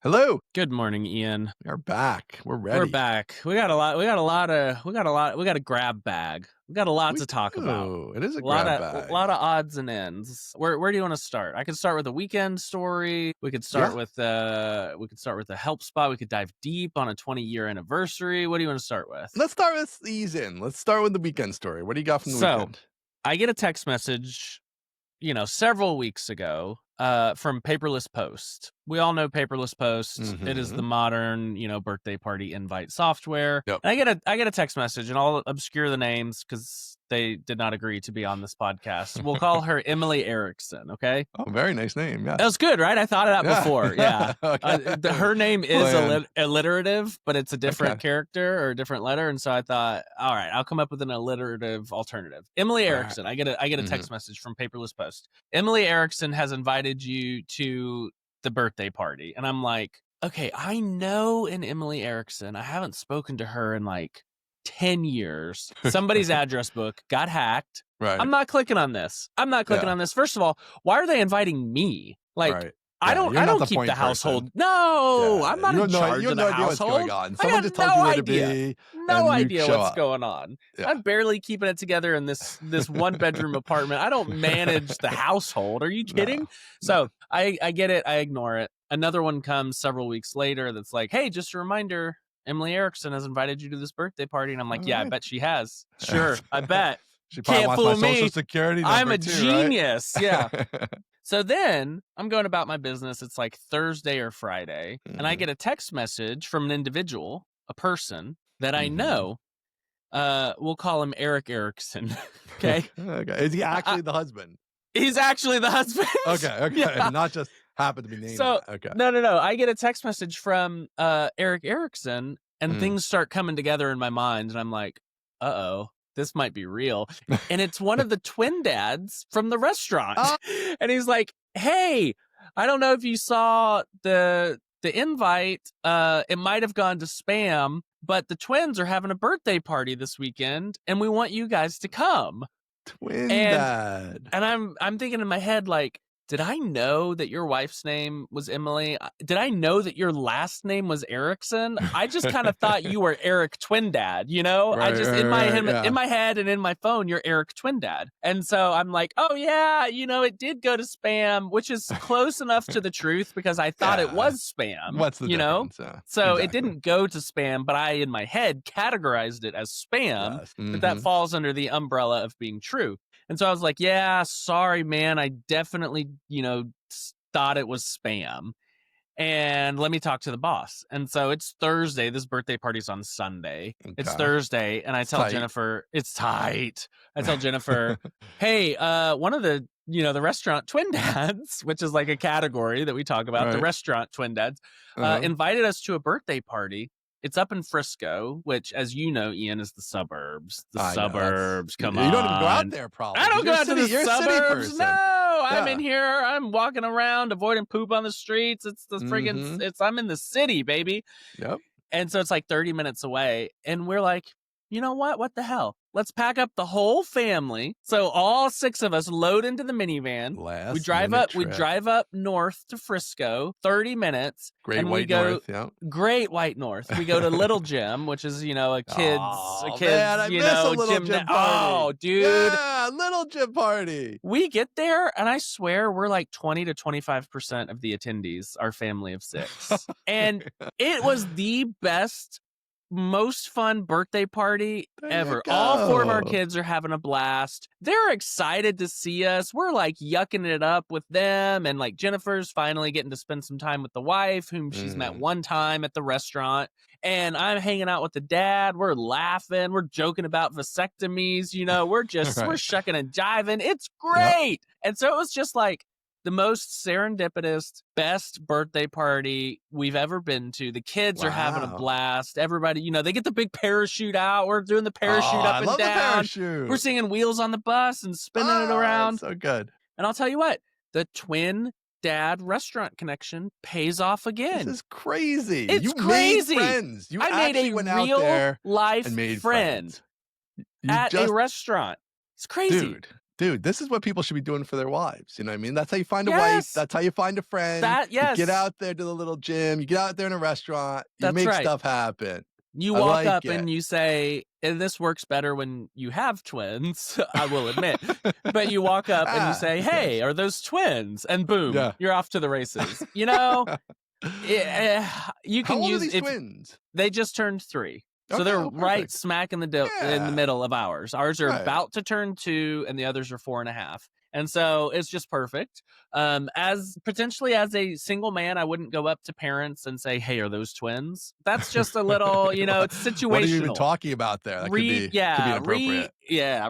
Hello. Good morning, Ian. We are back. We're ready. We're back. We got a grab bag. We got a lot We to talk about. do. It is a A lot grab of bag. odds and ends. Where do you want to start? I can start with a weekend story. We could start with the HelpSpot. We could dive deep on a 20-year anniversary. What do you want to start with? Let's start with ease in. Let's start with the weekend story. What do you got from the weekend? I get a text message, several weeks ago, from Paperless Post. We all know Paperless Post. It is the modern, birthday party invite software. Yep. And I get a text message, and I'll obscure the names because they did not agree to be on this podcast. We'll call her Emily Erickson. Okay. Oh, very nice name. Yeah. That was good, right? I thought of that before. Yeah. Okay. Her name is alliterative, but it's a different character or a different letter. And so I thought, all right, I'll come up with an alliterative alternative. Emily Erickson. I get a text message from Paperless Post. Emily Erickson has invited you to the birthday party. And I'm like, okay, I know an Emily Erickson. I haven't spoken to her in like 10 years. Somebody's address book got hacked. Right. I'm not clicking on this. On this. First of all, why are they inviting me? Like, right. I don't keep the household. Person. No, I'm not in charge of the household. What's going on. Someone just told you where to be. No idea what's going on. Yeah. I'm barely keeping it together in this one bedroom apartment. I don't manage the household. Are you kidding? So I get it. I ignore it. Another one comes several weeks later that's like, hey, just a reminder, Emily Erickson has invited you to this birthday party. And I'm like, I bet she has. Sure, I bet. She can't fool me. Social security number I'm a genius. Right? Yeah. So then I'm going about my business. It's like Thursday or Friday, and I get a text message from an individual, a person that I know. We'll call him Eric Erickson. Okay. Okay. Is he actually the husband? He's actually the husband. Okay. Yeah. Not just happened to be named. So okay. No. I get a text message from Eric Erickson, and things start coming together in my mind, and I'm like, uh-oh. This might be real. And it's one of the twin dads from the restaurant. And he's like, hey, I don't know if you saw the invite. It might have gone to spam, but the twins are having a birthday party this weekend, and we want you guys to come. Twin dad. And I'm thinking in my head, like, did I know that your wife's name was Emily? Did I know that your last name was Erickson? I just kind of thought you were Eric Twin Dad, Right, in my head and in my phone, you're Eric Twin Dad. And so I'm like, oh yeah, it did go to spam, which is close enough to the truth because I thought it was spam. What's the difference? So exactly. It didn't go to spam, but I, in my head, categorized it as spam. Yes. But that falls under the umbrella of being true. And so I was like, yeah, sorry, man. I definitely, thought it was spam. And let me talk to the boss. And so it's Thursday. This birthday party's on Sunday. Okay. It's Thursday. And I tell Jennifer, it's tight. I tell Jennifer, hey, one of the, the restaurant twin dads, which is like a category that we talk about, the restaurant twin dads, invited us to a birthday party. It's up in Frisco, which, as you know, Ian, is the suburbs. Suburbs, come on. You don't even go out there, probably. I don't go out to the suburbs. No, I'm in here. I'm walking around, avoiding poop on the streets. It's the friggin', I'm in the city, baby. Yep. And so it's like 30 minutes away. And we're like, you know what? What the hell? Let's pack up the whole family. So all 6 of us load into the minivan. We drive up north to Frisco, 30 minutes. Great White North, yeah. Great White North. We go to Little Gym, which is, a kid's, man, I miss a Little Gym party. Oh, dude. Yeah, Little Gym party. We get there, and I swear we're like 20 to 25% of the attendees, our family of 6. And it was the best, most fun birthday party ever. All 4 of our kids are having a blast. They're excited to see us. We're like yucking it up with them. And like Jennifer's finally getting to spend some time with the wife, whom she's met one time at the restaurant. And I'm hanging out with the dad. We're laughing. We're joking about vasectomies. We're just, we're shucking and jiving. It's great. Yep. And so it was just like the most serendipitous, best birthday party we've ever been to. The kids are having a blast. Everybody, they get the big parachute out. We're doing the parachute up and down. The parachute. We're singing Wheels on the Bus and spinning it around. So good. And I'll tell you what, the twin dad restaurant connection pays off again. This is crazy. It's crazy. Made friends. I made a real life friend at a restaurant. It's crazy. Dude, Dude, this is what people should be doing for their wives. You know what I mean? That's how you find a wife. Yes. That's how you find a friend. That You get yes. out there to the little gym. You get out there in a restaurant. You That's make right. stuff happen. You I walk like up it. and you say, and this works better when you have twins, I will admit. But you walk up and you say, "Hey, are those twins?" And boom, Yeah. you're off to the races. You know, you How can old are use these if twins? they just turned 3. So Okay, they're oh, right perfect. smack in the Yeah. middle of ours. Ours are Right. about to turn 2, and the others are 4.5. And so it's just perfect. As potentially as a single man, I wouldn't go up to parents and say, "Hey, are those twins?" That's just a little, it's What are you even situational. talking about there? That could be inappropriate.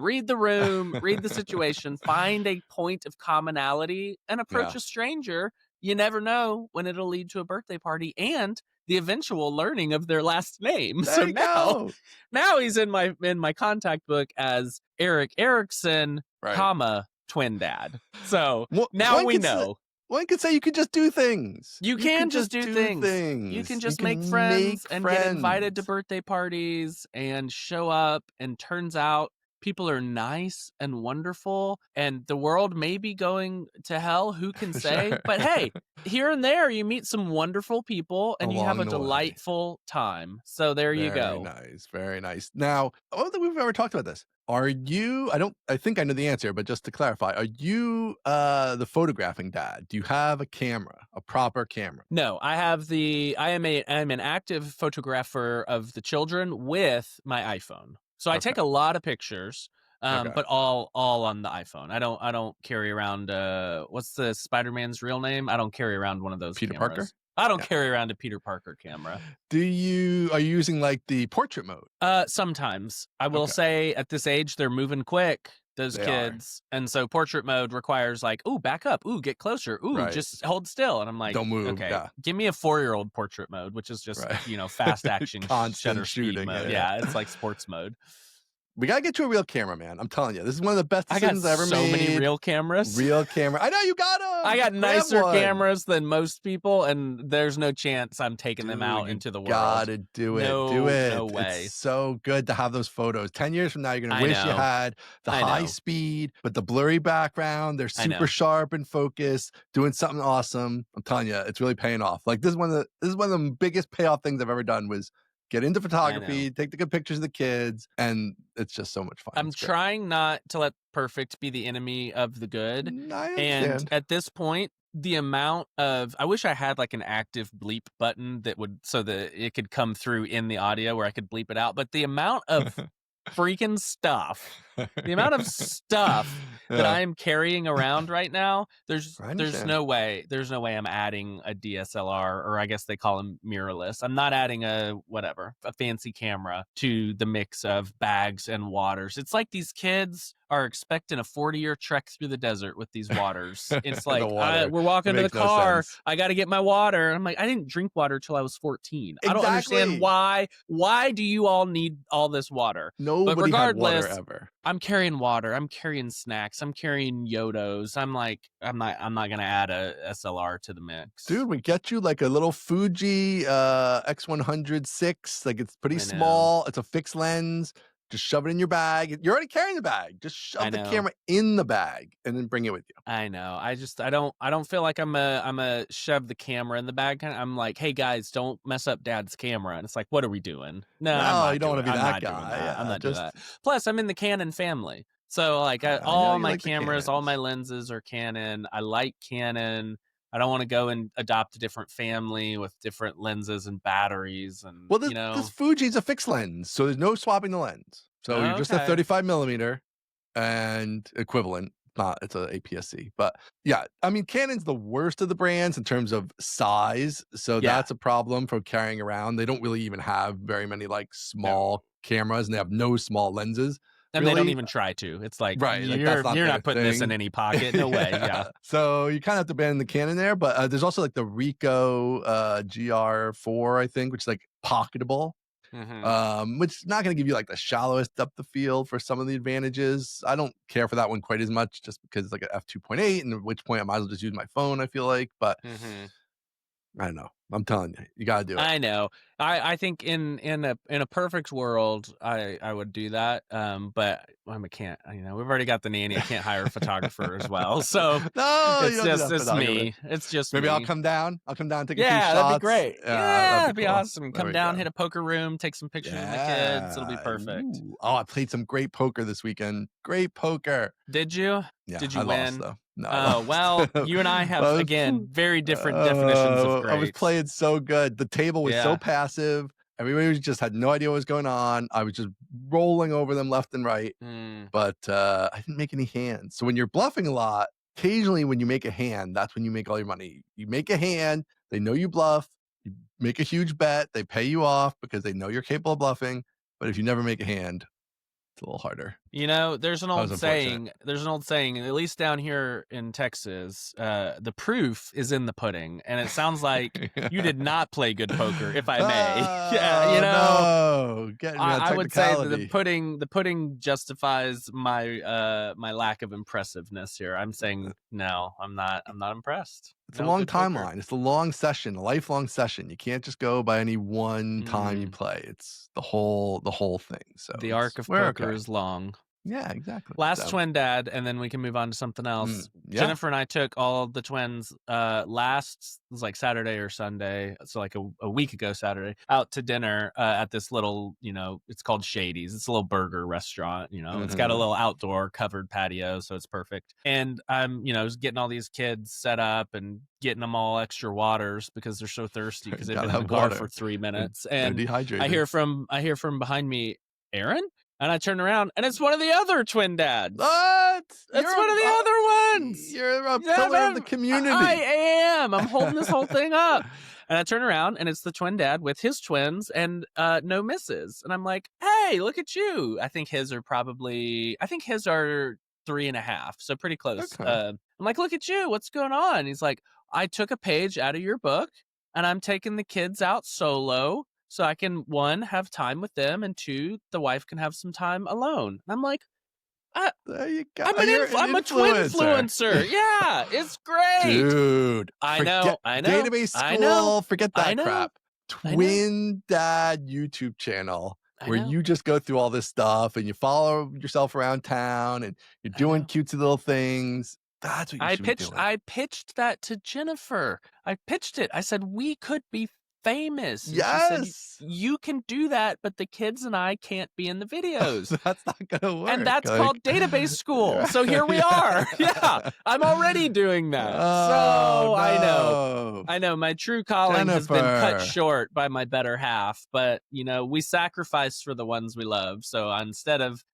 Read the room, read the situation, find a point of commonality, and approach Yeah. a stranger. You never know when it'll lead to a birthday party and the eventual learning of their last name. There So you go. now he's in my contact book as Eric Erickson, Right. comma, twin dad. So One now we could say, know. one could say you could just do things. You can just do things. You can just make friends and get invited to birthday parties and show up, and turns out people are nice and wonderful, and the world may be going to hell, who can say? Sure. But hey, here and there you meet some wonderful people and you have Along a the way. delightful time. So there you Very go. nice. Very nice. Now, I don't think we've ever talked about this. Are you, I think I know the answer, but just to clarify, are you the photographing dad? Do you have a camera, a proper camera? No, I am an active photographer of the children with my iPhone. So I Okay. take a lot of pictures, Okay. but all on the iPhone. I don't carry around what's the Spider-Man's real name? I don't carry around one of those Peter cameras. Parker? I don't Yeah. carry around a Peter Parker camera. Are you using like the portrait mode? Sometimes. I will Okay. say at this age they're moving quick, those They are. kids. And so portrait mode requires like, ooh, back up, ooh, get closer, ooh, Right. just hold still. And I'm like, Don't move. okay, Yeah. give me a 4-year-old portrait mode, which is just, Right. fast action Constant shutter speed shooting, mode. yeah. Yeah, it's like sports mode. We gotta get you a real camera, man. I'm telling you, this is one of the best I got decisions I ever so made. many real cameras. Real camera. I know you got them. I got Grab nicer one. cameras than most people, and there's no chance I'm taking them Dude, out you into the world. Gotta do it. No, do it. no way. It's so good to have those photos. 10 years from now, you're gonna I wish you know. had the I high know. speed, but the blurry background. They're I know. super sharp and focused, doing something awesome. I'm telling you, it's really paying off. Like this is one of the biggest payoff things I've ever done was get into photography, take the good pictures of the kids, and it's just so much fun. I'm It's great. trying not to let perfect be the enemy of the good. I And understand. at this point, the amount of, I wish I had like an active bleep button that would, so that it could come through in the audio where I could bleep it out. But the amount of freaking stuff, the amount of stuff that I am carrying around right now, there's no way I'm adding a DSLR, or I guess they call them mirrorless. I'm not adding a fancy camera to the mix of bags and waters. It's like these kids are expecting a 40-year trek through the desert with these waters. It's like, we're walking to the car. I got to get my water. I'm like, I didn't drink water till I was 14. Exactly. I don't understand why. Why do you all need all this water? Nobody had water ever. I'm carrying water. I'm carrying snacks. I'm carrying Yodos. I'm like, I'm not gonna add a SLR to the mix. Dude, we get you like a little Fuji X100 like it's pretty I know. small. It's a fixed lens. Just shove it in your bag. You're already carrying the bag. Just shove the camera in the bag and then bring it with you. I know. I don't feel like I'm a shove the camera in the bag kind of. I'm like, hey guys, don't mess up Dad's camera. And it's like, what are we doing? No, I'm not you don't want to be I'm that not guy. doing that. Yeah, I'm not doing that. Plus, I'm in the Canon family, so like all my cameras, all my lenses are Canon. I like Canon. I don't want to go and adopt a different family with different lenses and batteries. And well, this Fuji's a fixed lens, so there's no swapping the lens. So you're just a 35 millimeter and equivalent. It's a APS-C, but yeah, I mean, Canon's the worst of the brands in terms of size. So that's a problem for carrying around. They don't really even have very many like small cameras, and they have no small lenses. And they don't even try to. It's like, you're not putting this in any pocket. No way. Yeah. So you kind of have to abandon the Canon there. But there's also like the Ricoh GR4, I think, which is like pocketable. Which is not going to give you like the shallowest depth of field for some of the advantages. I don't care for that one quite as much just because it's like an f2.8, and at which point I might as well just use my phone, I feel like. But I don't know. I'm telling you, you gotta do it. I know. I think in a perfect world, I would do that. But I can't. You know, we've already got the nanny. I can't hire a photographer as well. So No, you don't do that it's photography. me. It's just Maybe I'll me. come down. I'll come down, take a few Yeah, that'd be shots. great. Yeah, Yeah, that'd be that'd be cool. awesome. There Come we down, go. hit a poker room, take some pictures of the kids. It'll be Yeah. perfect. Ooh. Oh, I played some great poker this weekend. Great poker. Did you? Yeah, Did I you lost win? though. No, I Oh, lost. well, you and I have, Well, again, very different definitions of I was great. playing so good. The table was so Yeah. passive. Everybody just had no idea what was going on. I was just rolling over them left and right, Mm. but I didn't make any hands. So when you're bluffing a lot, occasionally when you make a hand, that's when you make all your money. You make a hand, they know you bluff. You make a huge bet, they pay you off because they know you're capable of bluffing. But if you never make a hand, it's a little harder. You know, there's an That was old unfortunate. saying. There's an old saying, at least down here in Texas, the proof is in the pudding. And it sounds like you did not play good poker, if I may. Yeah, you Oh, know, no. Getting me on I would say that technicality. the pudding justifies my my lack of impressiveness here. I'm saying no, I'm not impressed. It's a No long good poker. timeline. It's a long session, a lifelong session. You can't just go by any one time you Mm, play. It's the whole thing. So the arc of we're poker okay. is long. Yeah, exactly. Last So twin dad, and then we can move on to something else. yeah. Jennifer and I took all the twins last, it was like Saturday or Sunday, so like a week ago Saturday, out to dinner at this little, you know, it's called Shady's. It's a little burger restaurant, you know. It's got a little outdoor covered patio, so it's perfect. And I'm, you know, just getting all these kids set up and getting them all extra waters because they're so thirsty because they've Gotta been in the have car water. for 3 minutes. They're And dehydrated. I hear from behind me, Aaron? And I turn around, and it's one of the other twin dads. What? It's one of the other ones. You're a pillar of the community. I am. I'm holding this whole thing up. And I turn around, and it's the twin dad with his twins and no misses. And I'm like, hey, look at you. I think his are 3.5, so pretty close. Okay. I'm like, look at you. What's going on? He's like, I took a page out of your book, and I'm taking the kids out solo. So I can, 1, have time with them, and 2, the wife can have some time alone. And I'm like, there you go. I'm a twin influencer. Yeah, it's great. Dude. I know. Database school, forget that crap. I know. Twin dad YouTube channel where know. you just go through all this stuff and you follow yourself around town and you're doing cutesy little things. That's what you should be doing. I pitched that to Jennifer. I pitched it. I said, we could be famous. And yes. She said, you can do that, but the kids and I can't be in the videos. That's not gonna work. And that's called database school. So here we are. Yeah, I'm already doing that. Oh, no. I know my true calling has been cut Jennifer. short by my better half, but you know, we sacrifice for the ones we love. So instead of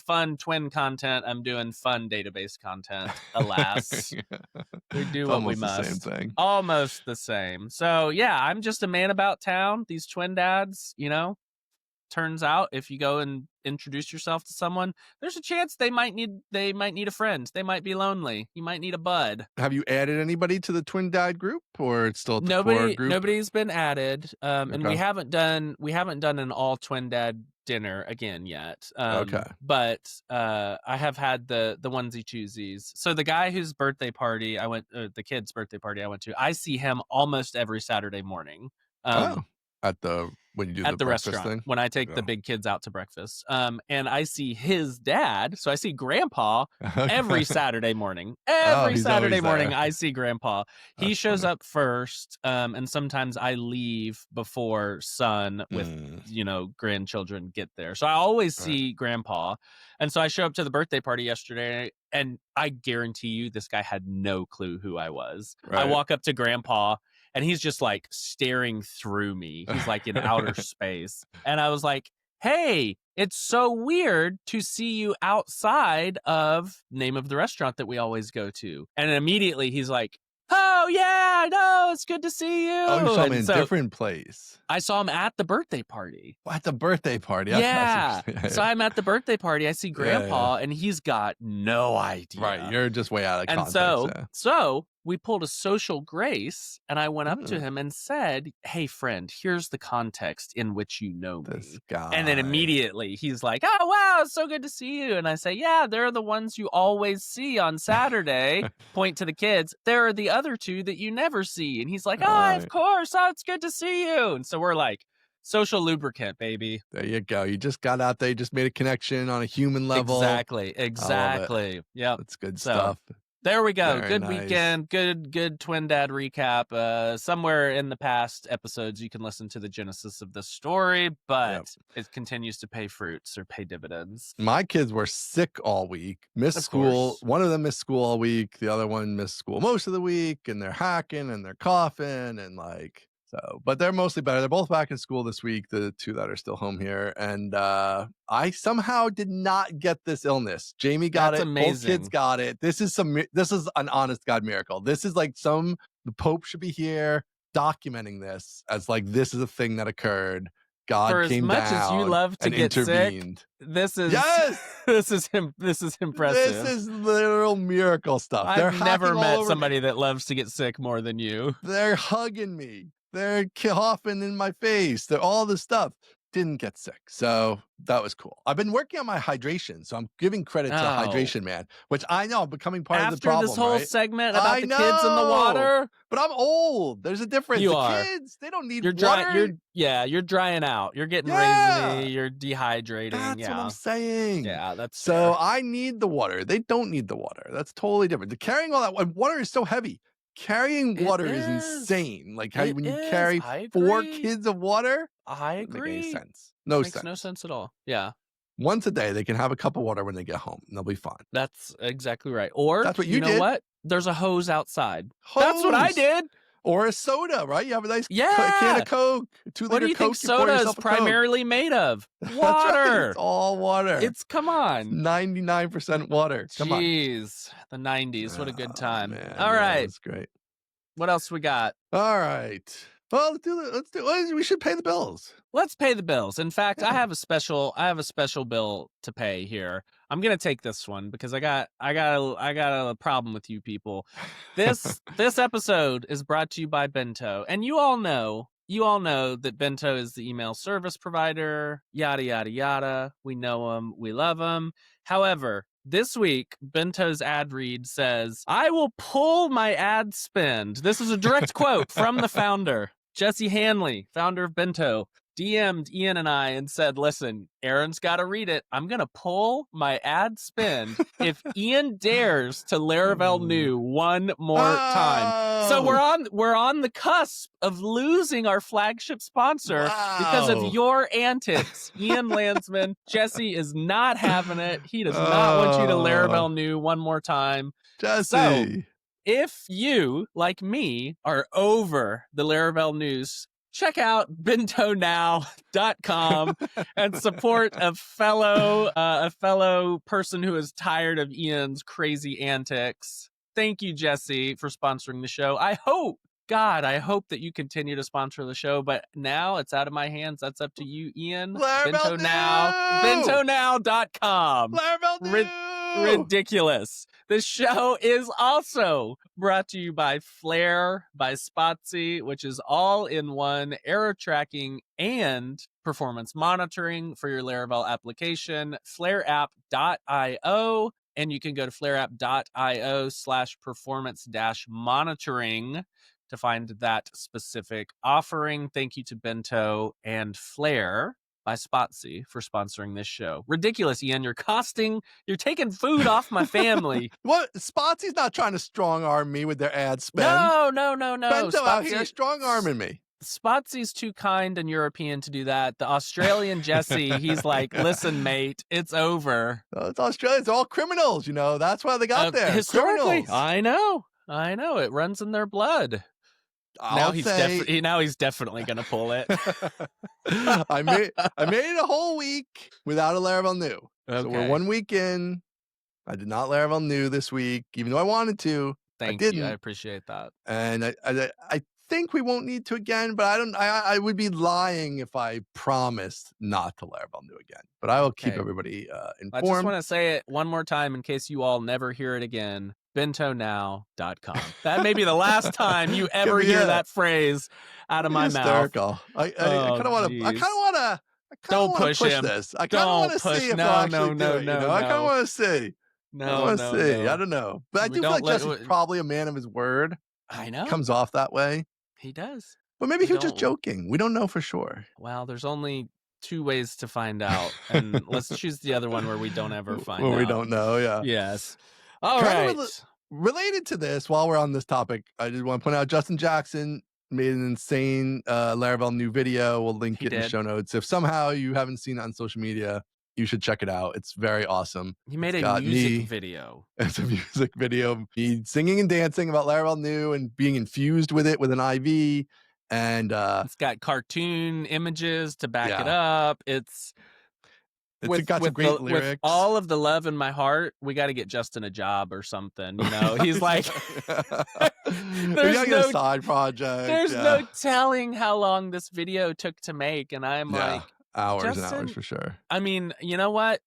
fun twin content, I'm doing fun database content. Alas. We do what we must. The same thing. Almost the same. So yeah, I'm just a man about town. These twin dads, you know, turns out if you go and introduce yourself to someone, there's a chance they might need a friend. They might be lonely. You might need a bud. Have you added anybody to the twin dad group, or it's still the core group? Nobody's been added. And we haven't done an all twin dad dinner again yet. But I have had the onesie twosies. So the guy whose birthday party the kid's birthday party I went to, I see him almost every Saturday morning. When you do at the breakfast restaurant thing? when I take the big kids out to breakfast. And I see his dad. So I see grandpa every Saturday morning. Every Saturday morning I see grandpa. He shows up first. And sometimes I leave before son with, you know, grandchildren get there. So I always see grandpa. And so I show up to the birthday party yesterday and I guarantee you this guy had no clue who I was. I walk up to grandpa and he's just like staring through me. He's like in outer space. And I was like, hey, it's so weird to see you outside of name of the restaurant that we always go to. And immediately he's like, oh, yeah, no, it's good to see you. Oh, you saw him in a different place. I saw him at the birthday party. At the birthday party? Yeah. So I'm at the birthday party. I see grandpa and he's got no idea. Right. You're just way out of context. And so we pulled a social grace, and I went up to Ooh, him and said, "Hey, friend, here's the context in which you know this me." And then guy. immediately he's like, "Oh, wow, it's so good to see you." And I say, "Yeah, they're the ones you always see on Saturday." Point to the kids. "There are the other two that you never see." And he's like, "Oh, of Alright, course. Oh, it's good to see you." And so we're like, social lubricant, baby. there you go. You just got out there, you just made a connection on a human level. Exactly. I love it. Exactly. Yep. That's good So stuff. there we go. Very Good nice. weekend. Good twin dad recap. Somewhere in the past episodes you can listen to the genesis of this story, Yep. but it continues to pay fruits or pay dividends. My kids were sick all week, missed Of school. course. One of them missed school all week. The other one missed school most of the week, and they're hacking and they're coughing and like so. But they're mostly better. They're both back in school this week. The two that are still home here, and I somehow did not get this illness. Jamie got That's it. Both kids amazing. got it. This is This is an honest God miracle. This is like the Pope should be here documenting this as like this is a thing that occurred. God For as came much as you down love to and get sick, intervened. this is Yes, this is this impressive. is literal miracle stuff. They're I've never hacking all met over somebody me. that loves to get sick more than you. They're hugging me. They're coughing in my face. They're all this stuff. Didn't get sick. So that was cool. I've been working on my hydration. So I'm giving credit to Oh. Hydration Man, which I know I'm becoming part of the After this problem, whole right? segment about I the kids in the know. water, But I'm old. There's a difference. you The are. kids, they don't need You're dry. water. You're drying out. You're getting Yeah. raisiny. You're dehydrating. That's what I'm Yeah, saying. yeah, that's So fair. I need the water. They don't need the water. That's totally different. The carrying all that water is so heavy. Carrying It water is is. insane. Like how It when you is. carry I 4 agree. kids of water, I doesn't make any agree. sense. No Makes no sense. sense at all. Yeah, Once a day, they can have a cup of water when they get home, and they'll be fine. that's exactly right. Or That's what you you know did. what? There's a hose outside. That's what I Hose did. or a soda, right? You have a nice can Yeah. of Coke, a What do 2-liter you think Coke. You pour soda is yourself a Coke. primarily made of? That's right. It's Water. all water. It's come It's on. 99% water. Come on. Jeez, the 90s. What a good Oh, time. man. All Yeah, right. that's great. What else we got? All right. Well, we should pay the bills. Let's pay the bills. In fact, Yeah. I have a special bill to pay here. I'm going to take this one because I got a problem with you people. This episode is brought to you by Bento. And you all know that Bento is the email service provider, yada yada yada. We know them, we love them. However, this week, Bento's ad read says, "I will pull my ad spend." This is a direct quote from the founder. Jesse Hanley, founder of Bento, DM'd Ian and I and said, "Listen, Aaron's got to read it. I'm going to pull my ad spend if Ian dares to Laravel new one more time." So Oh, we're on the cusp of losing our flagship sponsor because wow. of your antics. Ian Landsman, Jesse is not having it. He does not want you to Laravel new one more time. So Jesse. if you, like me, are over the Laravel news, check out bentonow.com and support a fellow person who is tired of Ian's crazy antics. Thank you, Jesse, for sponsoring the show. I hope that you continue to sponsor the show, but now it's out of my hands. That's up to you, Ian. Laravel bentonow.com. Laravel new. Ridiculous. The show is also brought to you by Flare by Spotsy, which is all in one error tracking and performance monitoring for your Laravel application. Flareapp.io, and you can go to flareapp.io/performance-monitoring to find that specific offering. Thank you to Bento and Flare by Spotsy for sponsoring this show. Ridiculous, Ian. You're taking food off my family. What? Spotsy's not trying to strong arm me with their ad spend. No. Bento out here strong arming me. Spotsy's too kind and European to do that. The Australian Jesse, he's like, "Listen, mate, it's over." It's Australia. It's all criminals, you know. That's why they got there. Historically, Criminals. I know. It runs in their blood. Now he's definitely gonna pull it. I made it a whole week without a Laravel new. So we're 1 week in. I did not Laravel new this week, even though I wanted to. Thank I didn't. you. I appreciate that. And I think we won't need to again, but I would be lying if I promised not to Laravel new again. But I will keep everybody informed. I just want to say it one more time in case you all never hear it again. bentonow.com. That may be the last time you Give ever me hear it. that phrase out of my mouth. Hysterical. I Oh, kind of want to. jeez. I kind of Don't want to push push him. this. I kind of want Don't to push. see if they'll No, actually no, do no, it. You no, know, I kind of no. want to see. I No, want to no, see. I no. don't know, but I We do feel don't like let. Jesse's probably a man of his word. I He know. comes off that way, He does. but maybe We he was just don't. joking. We don't know for sure. Well, there's only two ways to find out, and let's choose the other one where we don't ever find Well, we out. don't know. Yeah. Yes. All Kind of right. related to this, while we're on this topic, I just want to point out Justin Jackson made an insane Laravel new video. We'll link He it in the did. show notes. If somehow you haven't seen it on social media, you should check it out. It's very awesome. He made It's a got music me. video. It's a music video of me singing and dancing about Laravel new and being infused with it with an IV. And It's got cartoon images to back it yeah, up. It's it's got some great with lyrics. all of the love in my heart. We got to get Justin a job or something. You know, he's like, We there's gotta get a side project. there's Yeah. no telling how long this video took to make, and I'm Yeah, like, hours and hours Justin. for sure. I mean, you know what?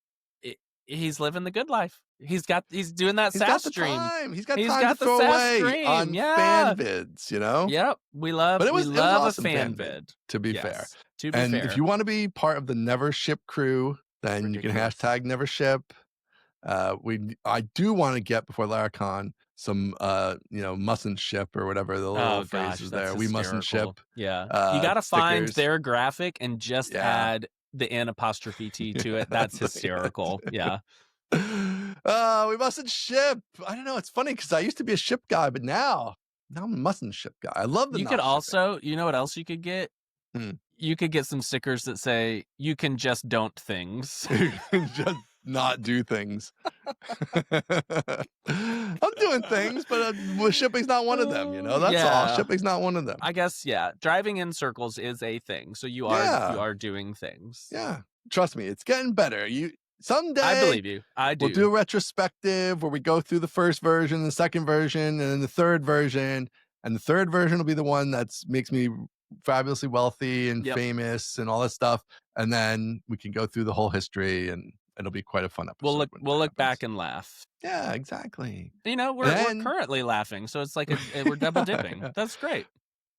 He's living the good life. He's doing that He's SaaS got the stream. time. He's got He's time got to the throw SaaS away stream. on Yeah. fan vids, you know? Yep. We love But it was a awesome fan vid. to be fair. Yes, to be And fair. if you want to be part of the Never Ship crew, then you can Ridiculous. hashtag Never Ship. I do want to get before Laracon some mustn't ship or whatever the little phrase is there. We mustn't ship. Yeah. You got to find stickers. their graphic and just add the N''T to it. That's hysterical. Yeah. We mustn't ship. I don't know. It's funny because I used to be a ship guy, but now I'm a mustn't ship guy. I love the. You could also, you know what else you could get? You could get some stickers that say "You can just don't things." Just not do things. I'm doing things, but shipping's not one of them. You know, that's all. Shipping's not one of them. I guess, yeah. Driving in circles is a thing, so you are doing things. Yeah, trust me, it's getting better. Someday, I believe you. I do. We'll do a retrospective where we go through the first version, the second version, and then the third version. And the third version will be the one that makes me fabulously wealthy and famous and all that stuff. And then we can go through the whole history, and it'll be quite a fun episode. We'll look back and laugh. Yeah, exactly. You know, we're currently laughing, so it's like we're double dipping. That's great.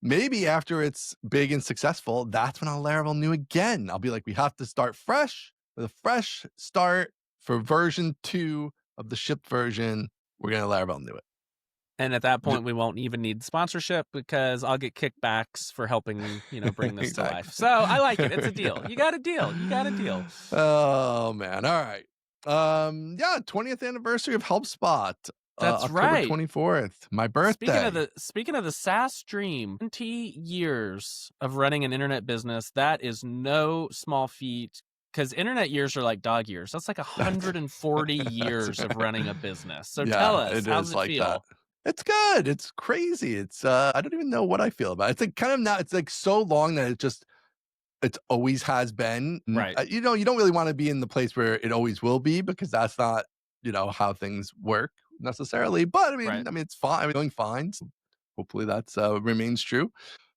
Maybe after it's big and successful, that's when I'll Laravel new again. I'll be like, we have to start fresh with a fresh start for version 2 of the shipped version. We're gonna Laravel new it. And at that point, we won't even need sponsorship because I'll get kickbacks for helping, bring this to life. So I like it. It's a deal. You got a deal. Oh man. All right. 20th anniversary of HelpSpot. That's October 24th. My birthday. Speaking of the SaaS stream, 20 years of running an internet business, that is no small feat. Because internet years are like dog years. That's like 140 years of running a business. So tell us, how's it feel? That. It's good. It's crazy. It's I don't even know what I feel about it. It's like kind of now. It's like so long that it always has been. Right. You don't really want to be in the place where it always will be, because that's not how things work necessarily. But I mean, it's fine. I'm doing fine. So hopefully that's remains true.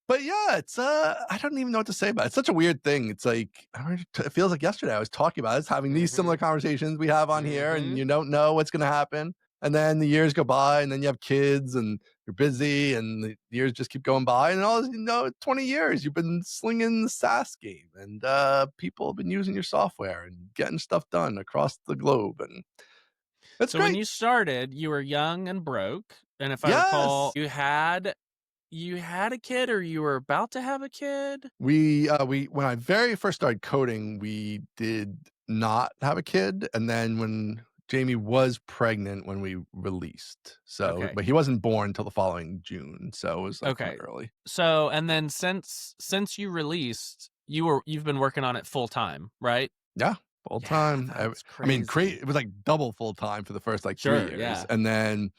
But yeah, it's I don't even know what to say about it. It's such a weird thing. It's like, it feels like yesterday I was talking about it, having these similar conversations we have on here, and you don't know what's going to happen. And then the years go by, and then you have kids, and you're busy, and the years just keep going by. And all 20 years you've been slinging the SaaS game, and people have been using your software and getting stuff done across the globe. And it's great. When you started, you were young and broke, and if I recall, you had a kid, or you were about to have a kid. We when I very first started coding, we did not have a kid, and then when Jamie was pregnant when we released. So, but he wasn't born until the following June. So it was like kind of early. So, and then since you released, you've been working on it full time, right? Yeah, full time. That's I mean, crazy. it was like double full time for the first 3 years. Yeah. And then,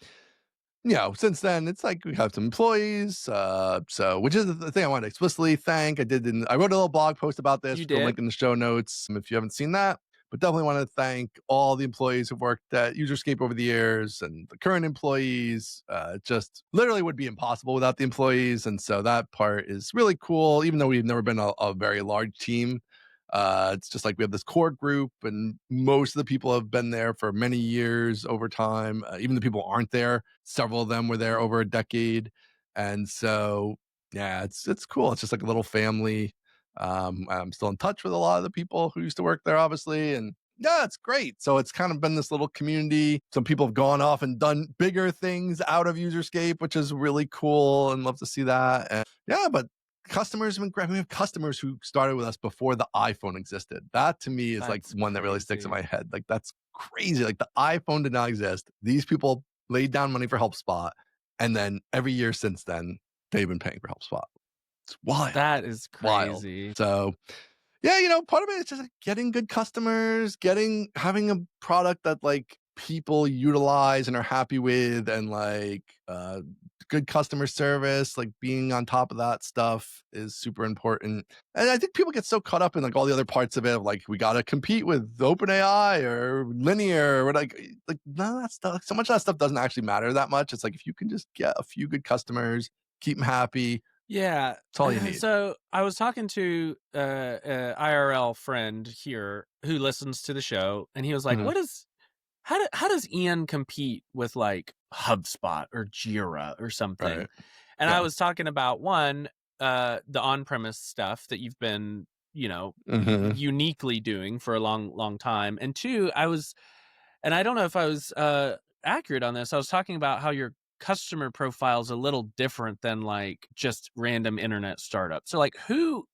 since then it's like we have some employees. So which is the thing I want to explicitly thank. I wrote a little blog post about this. We'll link in the show notes if you haven't seen that. But definitely want to thank all the employees who've worked at Userscape over the years, and the current employees. Just literally would be impossible without the employees. And so that part is really cool, even though we've never been a very large team. It's just like we have this core group, and most of the people have been there for many years over time. Even the people who aren't there, several of them were there over a decade. And so, yeah, it's cool. It's just like a little family. I'm still in touch with a lot of the people who used to work there, obviously, and yeah, it's great. So it's kind of been this little community. Some people have gone off and done bigger things out of Userscape, which is really cool, and love to see that. And yeah, but customers have been great. We have customers who started with us before the iPhone existed. That to me is like That's one that really sticks in crazy. my head. Like that's crazy. Like the iPhone did not exist. These people laid down money for HelpSpot, and then every year since then, they've been paying for HelpSpot. It's wild, That is wild. crazy. So yeah, part of it is just like getting good customers, having a product that like people utilize and are happy with, and like good customer service, like being on top of that stuff is super important. And I think people get so caught up in like all the other parts of it, of like we got to compete with OpenAI or Linear or like none of that stuff. So much of that stuff doesn't actually matter that much. It's like if you can just get a few good customers, keep them happy, Yeah. that's all you need. So I was talking to a IRL friend here who listens to the show, and he was like, Mhm. "What is how does Ian compete with like HubSpot or Jira or something?" Right. And I Yeah. was talking about one, the on-premise stuff that you've been, Mhm. uniquely doing for a long, long time, and two, and I don't know if I was accurate on this. I was talking about how your customer profile is a little different than like just random internet startup. So like who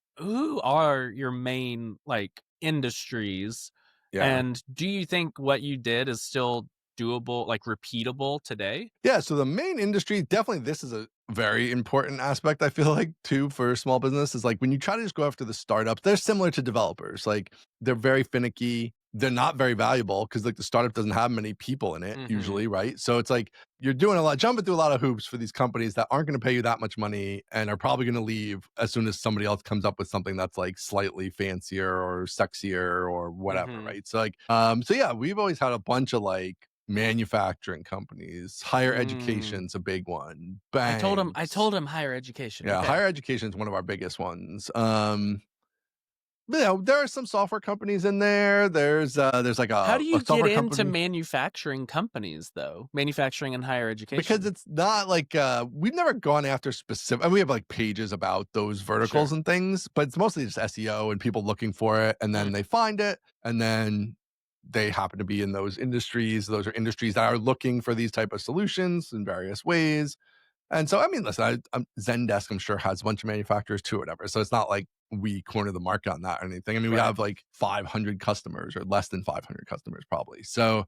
are your main like industries, Yeah. and do you think what you did is still doable, like repeatable today? Yeah, so the main industry, definitely this is a very important aspect, I feel like, too, for small business is like when you try to just go after the startups, they're similar to developers. Like they're very finicky. They're not very valuable because like the startup doesn't have many people in it Mhm. usually, right? So it's like you're doing a lot, jumping through a lot of hoops for these companies that aren't going to pay you that much money and are probably going to leave as soon as somebody else comes up with something that's like slightly fancier or sexier or whatever, Mhm. right? So like, so yeah, we've always had a bunch of like manufacturing companies, higher Mm. education's a big one, I banks. told him higher education. Yeah, Okay. higher education is one of our biggest ones. But, there are some software companies in there. There's like How a do you get software into company manufacturing companies though? Manufacturing and higher because education? it's not like, we've never gone after specific and we have like pages about those verticals Sure. and things, but it's mostly just SEO and people looking for it, and then Mm. they find it, and then they happen to be in those industries. Those are industries that are looking for these type of solutions in various ways. And so, I mean, listen, Zendesk, I'm sure, has a bunch of manufacturers too, or whatever. So it's not like we corner the market on that or anything. I mean, we Right. have like 500 customers or less than 500 customers, probably. So,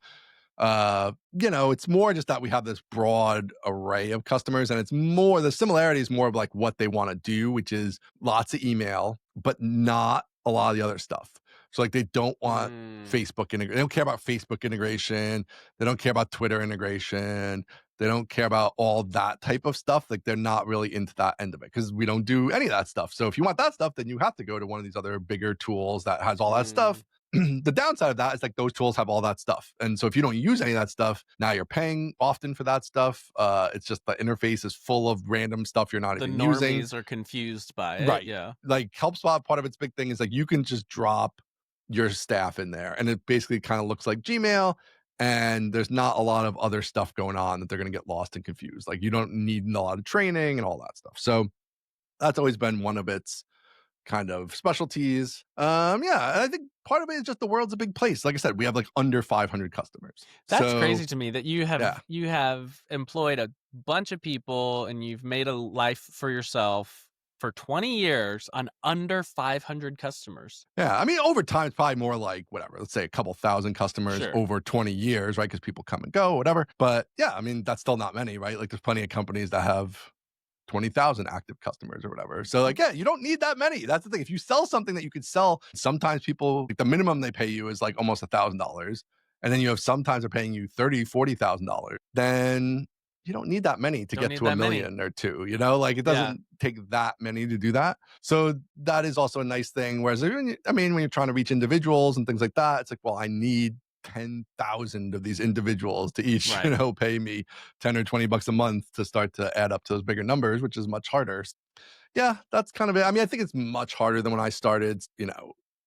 it's more just that we have this broad array of customers, and it's more the similarity is more of like what they want to do, which is lots of email, but not a lot of the other stuff. So, like, they don't want Mm. Facebook integration. They don't care about Facebook integration. They don't care about Twitter integration. They don't care about all that type of stuff. Like, they're not really into that end of it because we don't do any of that stuff. So, if you want that stuff, then you have to go to one of these other bigger tools that has all that Mm. stuff. The downside of that is like those tools have all that stuff. And so if you don't use any of that stuff, now you're paying often for that stuff. It's just the interface is full of random stuff you're not The even using. normies are confused by it. Right. Yeah. Like HelpSpot, part of its big thing is like you can just drop your staff in there and it basically kind of looks like Gmail. And there's not a lot of other stuff going on that they're going to get lost and confused. Like you don't need a lot of training and all that stuff. So that's always been one of its kind of specialties. Yeah, and I think part of it is just the world's a big place. Like I said, we have like under 500 customers. That's So crazy to me that yeah, you have employed a bunch of people and you've made a life for yourself for 20 years on under 500 customers. yeah. I mean, over time, it's probably more like whatever. Let's say a couple thousand customers Sure. over 20 years, right? Because people come and go, whatever. But yeah, I mean, that's still not many, right? Like there's plenty of companies that have 20,000 active customers or whatever. So like, yeah, you don't need that many. That's the thing. If you sell something that you could sell, sometimes people like the minimum they pay you is like almost $1,000. And then you have sometimes they're paying you 30, $40,000. Then you don't need that many to Don't get need to a that many. million or two, like it Yeah. doesn't take that many to do that. So that is also a nice thing. Whereas I mean, when you're trying to reach individuals and things like that, it's like, well, I need 10,000 of these individuals to each, Right. pay me 10 or 20 bucks a month to start to add up to those bigger numbers, which is much harder. Yeah, that's kind of it. I mean, I think it's much harder than when I started,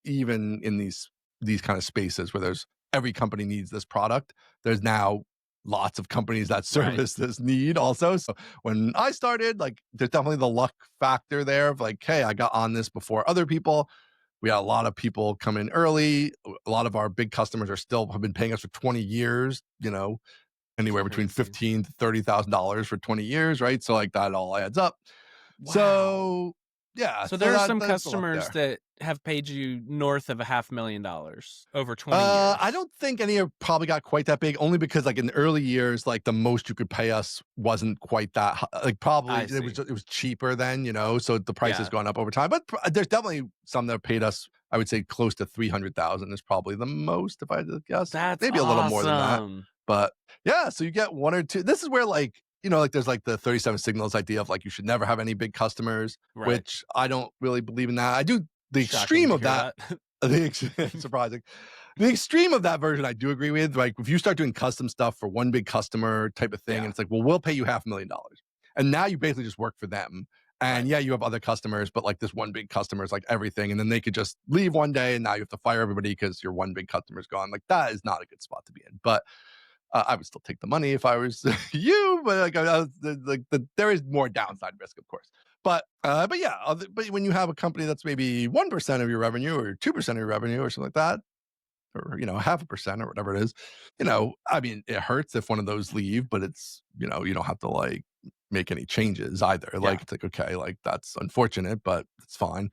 even in these kind of spaces where there's every company needs this product, there's now lots of companies that Right. service this need also. So when I started, like there's definitely the luck factor there of like, hey, I got on this before other people. We had a lot of people come in early. A lot of our big customers are still have been paying us for 20 years, anywhere between Crazy. $15,000 to $30,000 for 20 years, right? So like that all adds up. Wow. So yeah, So so there are some that's the luck customers there. that have paid you north of $500,000 over 20 years. I don't think any have probably got quite that big, only because like in the early years, like the most you could pay us wasn't quite that like probably I see. it was cheaper then, so the price has Yeah. gone up over time. But there's definitely some that paid us, I would say close to 300,000 is probably the most if I had to guess. That's Maybe a little more than that. awesome. But yeah, so you get one or two. This is where like, like there's like the 37 signals idea of like you should never have any big customers, Right. which I don't really believe in that. I do the Shocking extreme to of hear that. that. Surprising. The extreme of that version I do agree with. Like if you start doing custom stuff for one big customer type of thing, and Yeah. it's like, well, we'll pay you $500,000. And now you basically just work for them. And Right. yeah, you have other customers, but like this one big customer is like everything. And then they could just leave one day and now you have to fire everybody because your one big customer is gone. Like that is not a good spot to be in. But I would still take the money if I was you, but there is more downside risk, of course. But yeah, but when you have a company that's maybe 1% of your revenue or 2% of your revenue or something like that, or 0.5% or whatever it is, I mean, it hurts if one of those leave, but it's you don't have to like make any changes either. Yeah. Like it's like okay, like that's unfortunate, but it's fine.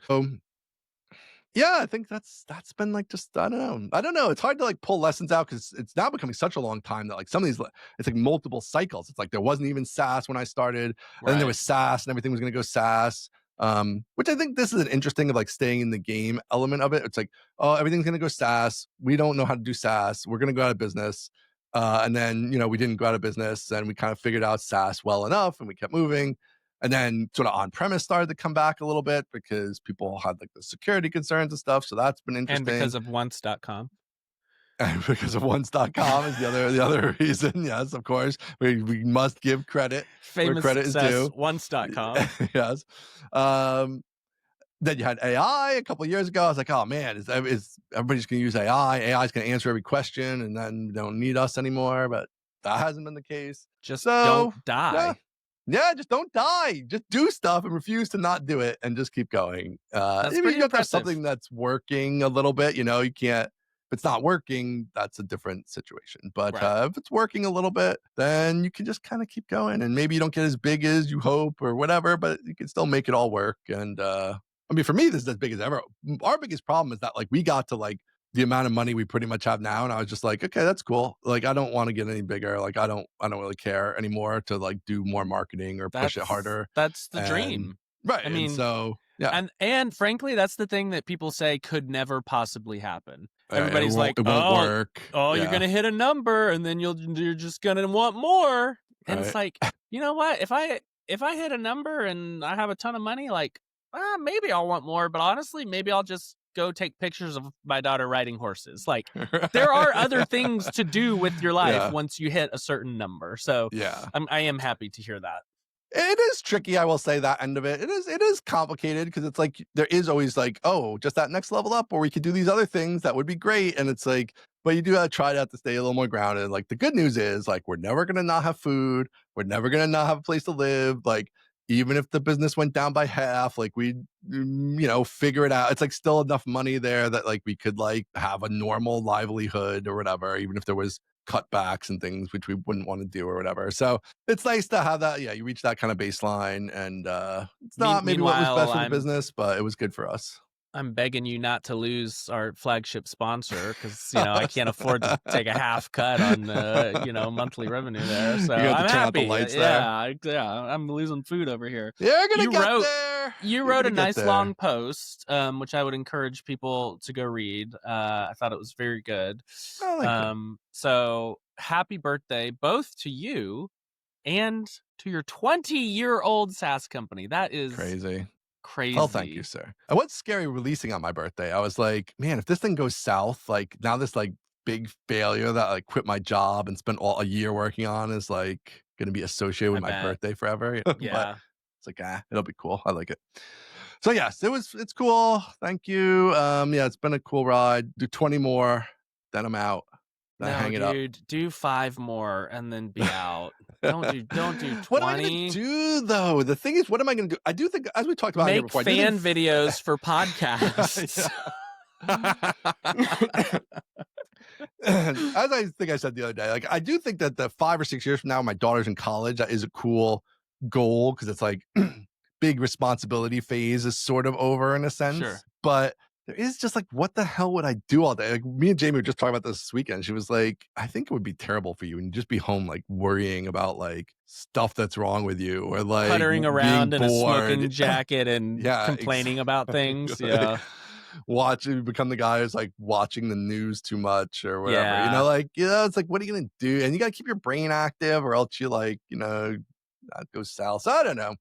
Yeah, I think that's been like just I don't know. It's hard to like pull lessons out because it's now becoming such a long time that like some of these it's like multiple cycles. It's like there wasn't even SaaS when I started, and then there Right. was SaaS and everything was going to go SaaS. Which I think this is an interesting of like staying in the game element of it. It's like, oh, everything's going to go SaaS. We don't know how to do SaaS. We're going to go out of business. And then we didn't go out of business, and we kind of figured out SaaS well enough, and we kept moving. And then sort of on-premise started to come back a little bit because people had like the security concerns and stuff. So that's been And because interesting. of once.com. And because of once.com is the other reason. Yes, of course. We must give credit where Famous credit is success, due. once.com. Yes. Then you had AI a couple of years ago. I was like, oh man, is everybody's going to use AI? AI is going to answer every question, and then you don't need us anymore. But that hasn't been the case. Just So don't yeah, die. yeah, just don't die. Just do stuff and refuse to not do it, and just keep going. That's Maybe pretty you have to have impressive. something that's working a little bit. You can't. If it's not working, that's a different situation. But Right. if it's working a little bit, then you can just kind of keep going. And maybe you don't get as big as you hope or whatever, but you can still make it all work. And I mean, for me, this is as big as ever. Our biggest problem is that like we got to like the amount of money we pretty much have now, and I was just like, okay, that's cool. Like, I don't want to get any bigger. Like, I don't really care anymore to like do more marketing or push it harder. That's the And dream. right, I and mean, so yeah, and frankly, that's the thing that people say could never possibly happen. it Everybody's won't like, it won't "Oh, work. you're Yeah, gonna hit a number, and then you're just gonna want more." And it's right. like, you know what? If I hit a number and I have a ton of money, like, maybe I'll want more. But honestly, maybe I'll just go take pictures of my daughter riding horses. Like, there are other things to do with your life Yeah, once you hit a certain number. So yeah. I am happy to hear that. It is tricky, I will say that end of it. It is complicated because it's like there is always like, oh, just that next level up, or we could do these other things that would be great. And it's like, but you do have to try to stay a little more grounded. Like the good news is like we're never gonna not have food, we're never gonna not have a place to live. Like even if the business went down by half, like we figure it out. It's like still enough money there that like we could like have a normal livelihood or whatever, even if there was cutbacks and things which we wouldn't want to do or whatever. So it's nice to have that. Yeah, you reach that kind of baseline, and it's not maybe what was Meanwhile, best for the I'm business, but it was good for us. begging you not to lose our flagship sponsor because I can't afford to take a half cut on the monthly revenue there. So You got to I'm turn out the happy. lights there. Yeah, I'm losing food over here. You're gonna You get wrote there. you You're wrote a gonna get nice long there. post, which I would encourage people to go read. I thought it was very good. Oh, thank you. So happy birthday both to you and to your 20-year-old SaaS company. That is Crazy. Oh, thank you, crazy. sir. And what's scary releasing on my birthday? I was like, man, if this thing goes south, like now this like big failure that I like quit my job and spent all a year working on is like going to be associated I with my bet. birthday forever. But Yeah. it's like, it'll be cool. I like it. So yes, it's cool. Thank you. Yeah, it's been a cool ride. Do 20 more, then I'm out. Then I No, hang it up. dude, do 5 more and then be out. Don't do What am I gonna 20. do though? The thing is, what am I gonna do? I do think, as we talked about here Make before, I do think fan videos for podcasts. as I think I said the other day, like I do think that the 5 or 6 years from now, my daughter's in college, that is a cool goal because it's like big responsibility phase is sort of over in a sense. Sure. But there is just like, what the hell would I do all day? Like me and Jamie were just talking about this weekend. She was like, I think it would be terrible for you and just be home like worrying about like stuff that's wrong with you or like Puttering around in a smoking jacket and Yeah, complaining about things. Yeah. Become the guy who's like watching the news too much or whatever. You know, like, it's like, what are you gonna do? And you gotta keep your brain active or else you like, that goes south. So I don't know.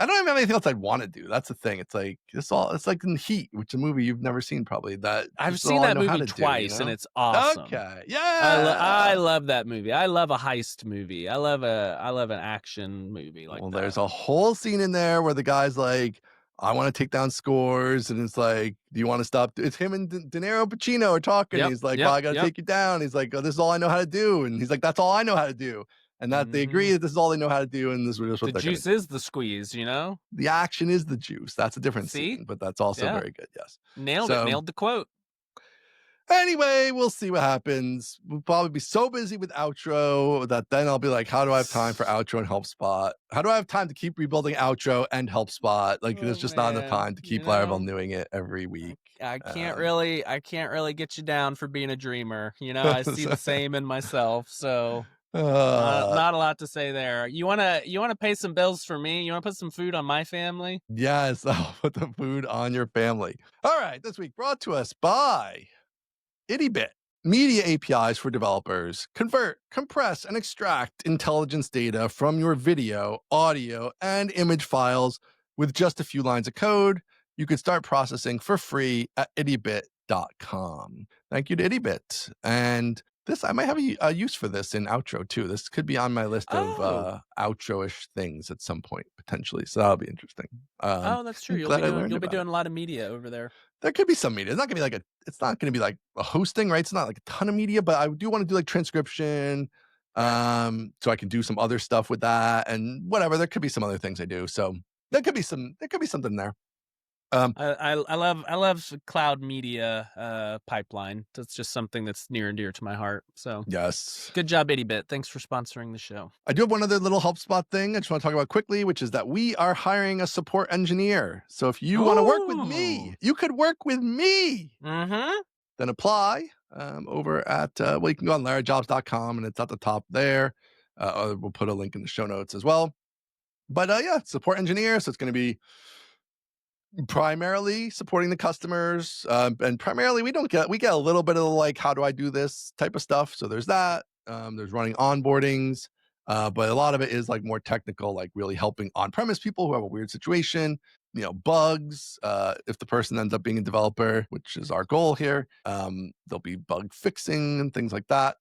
I don't even have anything else I'd want to do. That's the thing. It's like it's like in Heat, which is a movie you've never seen, probably. That I've seen that movie twice, and it's awesome. Okay, yeah, I love that movie. I love a heist movie. I love an action movie like that. There's a whole scene in there where the guy's like, I want to take down scores, and it's like, do you want to stop? It's him and De Niro, Pacino are talking. He's like, well, I got to take you down. He's like, oh, this is all I know how to do, and he's like, that's all I know how to do. And that they agree that this is all they know how to do, and this is what the juice is the squeeze, The action is the juice. That's a different scene, but that's also very good. Yes, nailed it. Nailed the quote. Anyway, we'll see what happens. We'll probably be so busy with outro that then I'll be like, how do I have time for outro and HelpSpot? How do I have time to keep rebuilding outro and HelpSpot? Like, there's just not enough time to keep Laravel doing it every week. I can't really get you down for being a dreamer. I see the same in myself. So not a lot to say there. You wanna pay some bills for me? You wanna put some food on my family? Yes, I'll put the food on your family. All right, this week brought to us by IttyBit. Media APIs for developers. Convert, compress, and extract intelligence data from your video, audio, and image files with just a few lines of code. You can start processing for free at ittybit.com. Thank you to IttyBit. And this, I might have a use for this in outro too. This could be on my list of outro-ish things at some point, potentially. So that'll be interesting. That's true. You'll be doing a lot of media over there. There could be some media. It's not gonna be like a hosting, right? It's not like a ton of media, but I do want to do like transcription. So I can do some other stuff with that and whatever. There could be some other things I do. So there could be something there. I love cloud media pipeline. That's just something that's near and dear to my heart. So yes, good job, IttyBit. Thanks for sponsoring the show. I do have one other little HelpSpot thing I just want to talk about quickly, which is that we are hiring a support engineer. So if you want to work with me, you could work with me. Then apply over at you can go on larajobs.com and it's at the top there. We'll put a link in the show notes as well. But support engineer. So it's going to be primarily supporting the customers, and primarily we get a little bit of like, how do I do this type of stuff. So there's that. There's running onboardings, but a lot of it is like more technical, like really helping on-premise people who have a weird situation, bugs. If the person ends up being a developer, which is our goal here, there'll be bug fixing and things like that,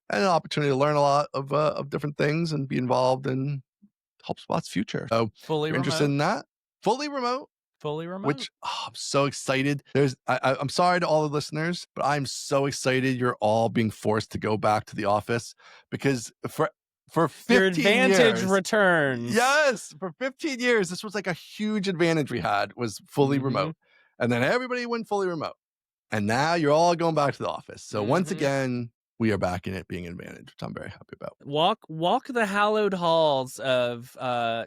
and an opportunity to learn a lot of different things and be involved in HelpSpot's future. So fully interested in that. Fully remote. Which I'm so excited. I'm sorry to all the listeners, but I'm so excited you're all being forced to go back to the office because for 15 your advantage years, returns. Yes, for 15 years, this was like a huge advantage we had was fully remote, and then everybody went fully remote, and now you're all going back to the office. So once again, we are back in it being an advantage, which I'm very happy about. Walk the hallowed halls of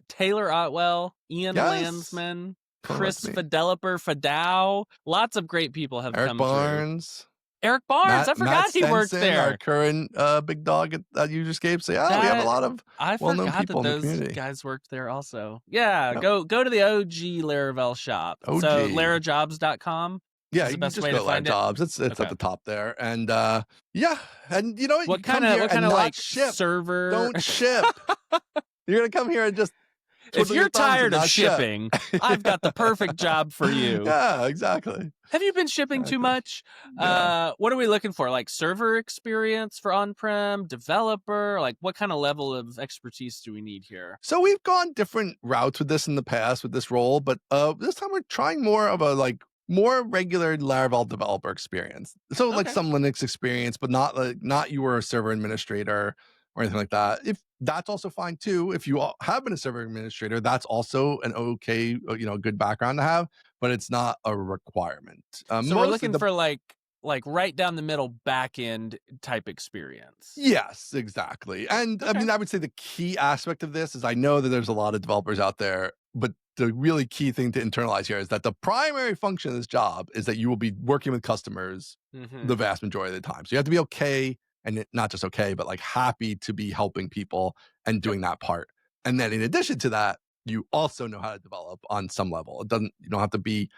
Taylor Otwell, Ian Landsman, Chris Fidao. Lots of great people have come Barnes. through. Eric Barnes. I forgot he worked there. Our current big dog at Userscape. So we have a lot of well-known people in the community. Those guys worked there also. Yeah, go to the OG Laravel shop. OG. So larajobs.com. Yeah, you can just go to Larajobs. It's at the top there. And and you know what kind of like ship. server? Don't ship. You're gonna come here and just if twiddling you're your thumbs and tired of not ship. shipping, I've got the perfect job for you. Yeah, exactly. Have you been shipping too much? Yeah. What are we looking for? Like server experience for on-prem, developer? Like what kind of level of expertise do we need here? So we've gone different routes with this in the past with this role, but this time we're trying more of a more regular Laravel developer experience. So like Okay. some Linux experience, but not you were a server administrator or anything like that. If that's also fine too. If you have been a server administrator, that's also an okay, good background to have, but it's not a requirement. So we're Mostly looking for like right down the middle back end type experience. Yes, exactly. And I Okay. mean, I would say the key aspect of this is I know that there's a lot of developers out there, but the really key thing to internalize here is that the primary function of this job is that you will be working with customers the vast majority of the time. So you have to be okay, and not just okay, but like happy to be helping people and Yep. doing that part. And then in addition to that, you also know how to develop on some level. You don't have to be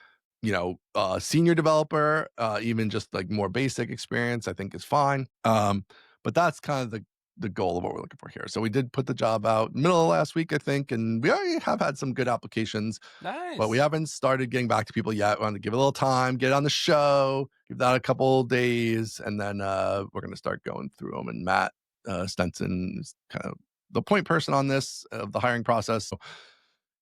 senior developer, even just like more basic experience, I think is fine. But that's kind of the goal of what we're looking for here. So we did put the job out middle of last week, I think, and we already have had some good applications, but we Nice. haven't started getting back to people yet. We want to give it a little time, get it on the show, give that a couple days, and then we're going to start going through them. And Matt Stenson is kind of the point person on this of the hiring process. So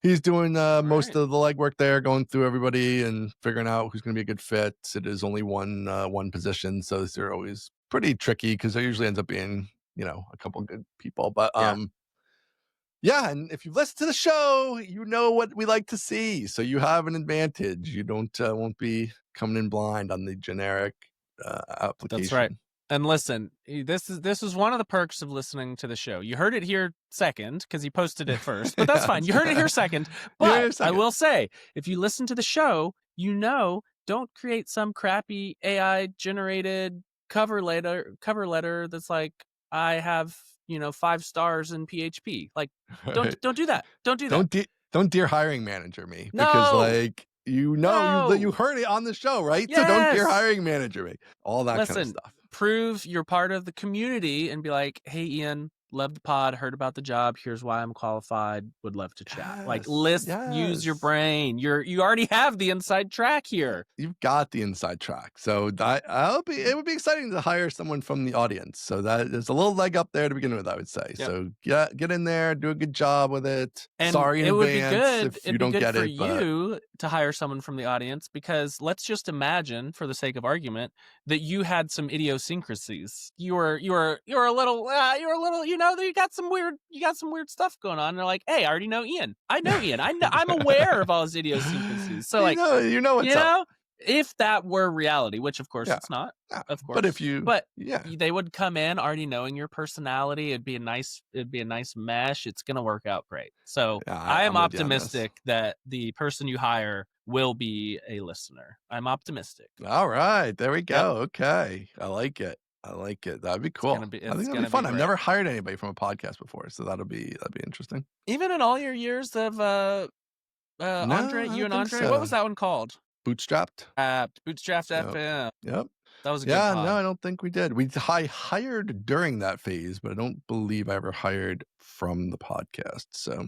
he's doing All most right. of the legwork there, going through everybody and figuring out who's going to be a good fit. It is only one position, so they're always pretty tricky because there usually ends up being a couple good people. But Yeah. yeah, and if you've listened to the show, you know what we like to see, so you have an advantage. You don't won't be coming in blind on the generic application. That's right. And listen, this is one of the perks of listening to the show. You heard it here second because he posted it first, but that's fine. You heard it here second. But I will say, if you listen to the show, don't create some crappy AI generated cover letter that's like, I have 5 stars in PHP. Like, don't do that. Don't do that. Don't dear hiring manager me, because No. you heard it on the show, right? Yes. So don't dear hiring manager me. All that kind of Listen, stuff. prove you're part of the community and be like, hey, Ian, love the pod, heard about the job. Here's why I'm qualified. Would love to chat. Like, use your brain. You already have the inside track here. You've got the inside track. So it would be exciting to hire someone from the audience. So that there's a little leg up there to begin with, I would say. Yep. So get in there, do a good job with it. And sorry in it would advance be good. if It'd you don't be good get for it. But you to hire someone from the audience, because let's just imagine, for the sake of argument, that you had some idiosyncrasies. You were a little you got some weird stuff going on. And they're like, hey, I already know Ian. I know Ian. I'm aware of all his idiosyncrasies. So like, you know what's up. If that were reality, which of course it's not, of course. But they would come in already knowing your personality. It'd be a nice mesh. It's gonna work out great. So I am optimistic that the person you hire will be a listener. I'm optimistic. All right, there we go. Yep. Okay, I like it. That'd be cool. I think that'd be fun. I've never hired anybody from a podcast before, so that'd be interesting. Even in all your years of Andre, you and Andre, what was that one called? Bootstrapped. Bootstrapped FM. Yep. That was a good pod. No, I don't think we did. I hired during that phase, but I don't believe I ever hired from the podcast. So,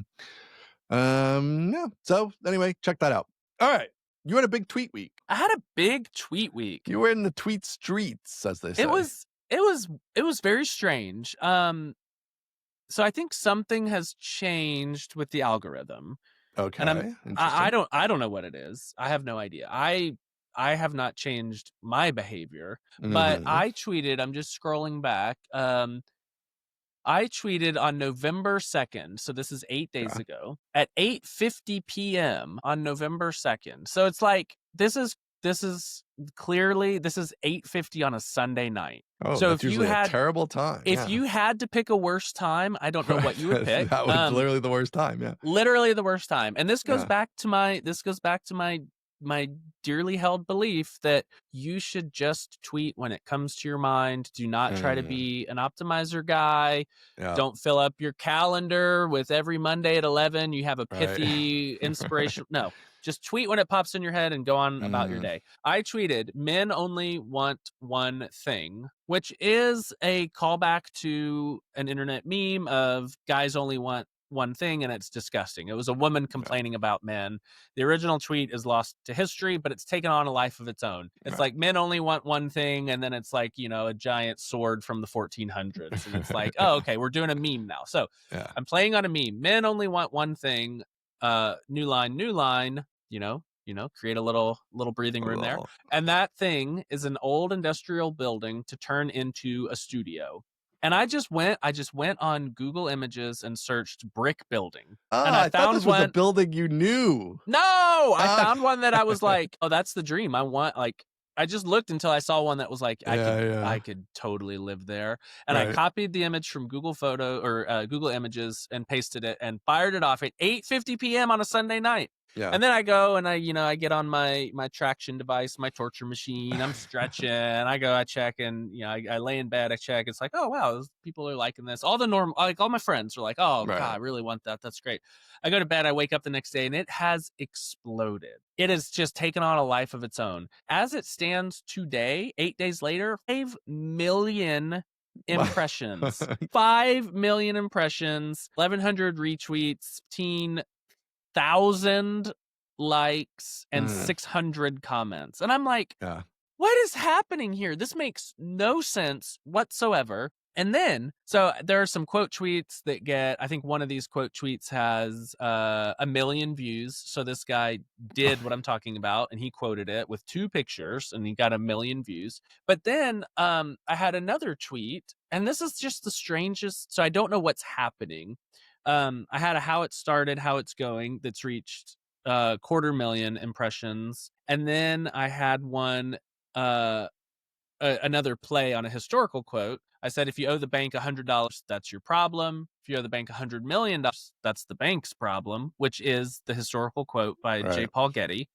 yeah. So anyway, check that out. All right. You had a big tweet week. I had a big tweet week. You were in the tweet streets, as they say. It was very strange. So I think something has changed with the algorithm. Okay. And I don't know what it is. I have no idea. I have not changed my behavior, but I tweeted, I'm just scrolling back. I tweeted on November 2nd. So this is 8 days ago at 8:50 p.m. on November 2nd. So it's like, this is clearly 8:50 on a Sunday night. Oh, so if you had a terrible time, if you had to pick a worse time, I don't know what you would pick. That was literally the worst time. Yeah, literally the worst time. And this goes back to my dearly held belief that you should just tweet when it comes to your mind. Do not try to be an optimizer guy. Don't fill up your calendar with every Monday at 11 you have a pithy inspiration. No. Just tweet when it pops in your head and go on about your day. I tweeted, men only want one thing, which is a callback to an internet meme of guys only want one thing, and it's disgusting. It was a woman complaining about men. The original tweet is lost to history, but it's taken on a life of its own. It's like men only want one thing, and then it's like, a giant sword from the 1400s. And it's like, oh, okay, we're doing a meme now. So I'm playing on a meme. Men only want one thing. New line, create a little breathing room there. And that thing is an old industrial building to turn into a studio. And I just went on Google Images and searched brick building. And I thought this was a building you knew. No, I found one that I was like, oh, that's the dream. I just looked until I saw one that was like, I could totally live there. And I copied the image from Google Google Images and pasted it and fired it off at 8:50 p.m. on a Sunday night. Yeah. And then I go and I get on my traction device, my torture machine. I'm stretching. I check, and I lay in bed. I check. It's like, oh wow, people are liking this. All my friends are like, oh God, I really want that. That's great. I go to bed. I wake up the next day, and it has exploded. It has just taken on a life of its own. As it stands today, 8 days later, 5 million impressions. 5 million impressions, 1,100 retweets, 1,000 likes, and 600 comments. And I'm like, what is happening here? This makes no sense whatsoever. And then, so there are some quote tweets that I think one of these quote tweets has 1 million views. So this guy did what I'm talking about, and he quoted it with 2 pictures, and he got 1 million views. But then I had another tweet, and this is just the strangest. So I don't know what's happening. I had a how it started, how it's going that's reached 250,000 impressions. And then I had one, another play on a historical quote. I said, if you owe the bank $100, that's your problem. If you owe the bank $100 million, that's the bank's problem, which is the historical quote by J. Paul Getty.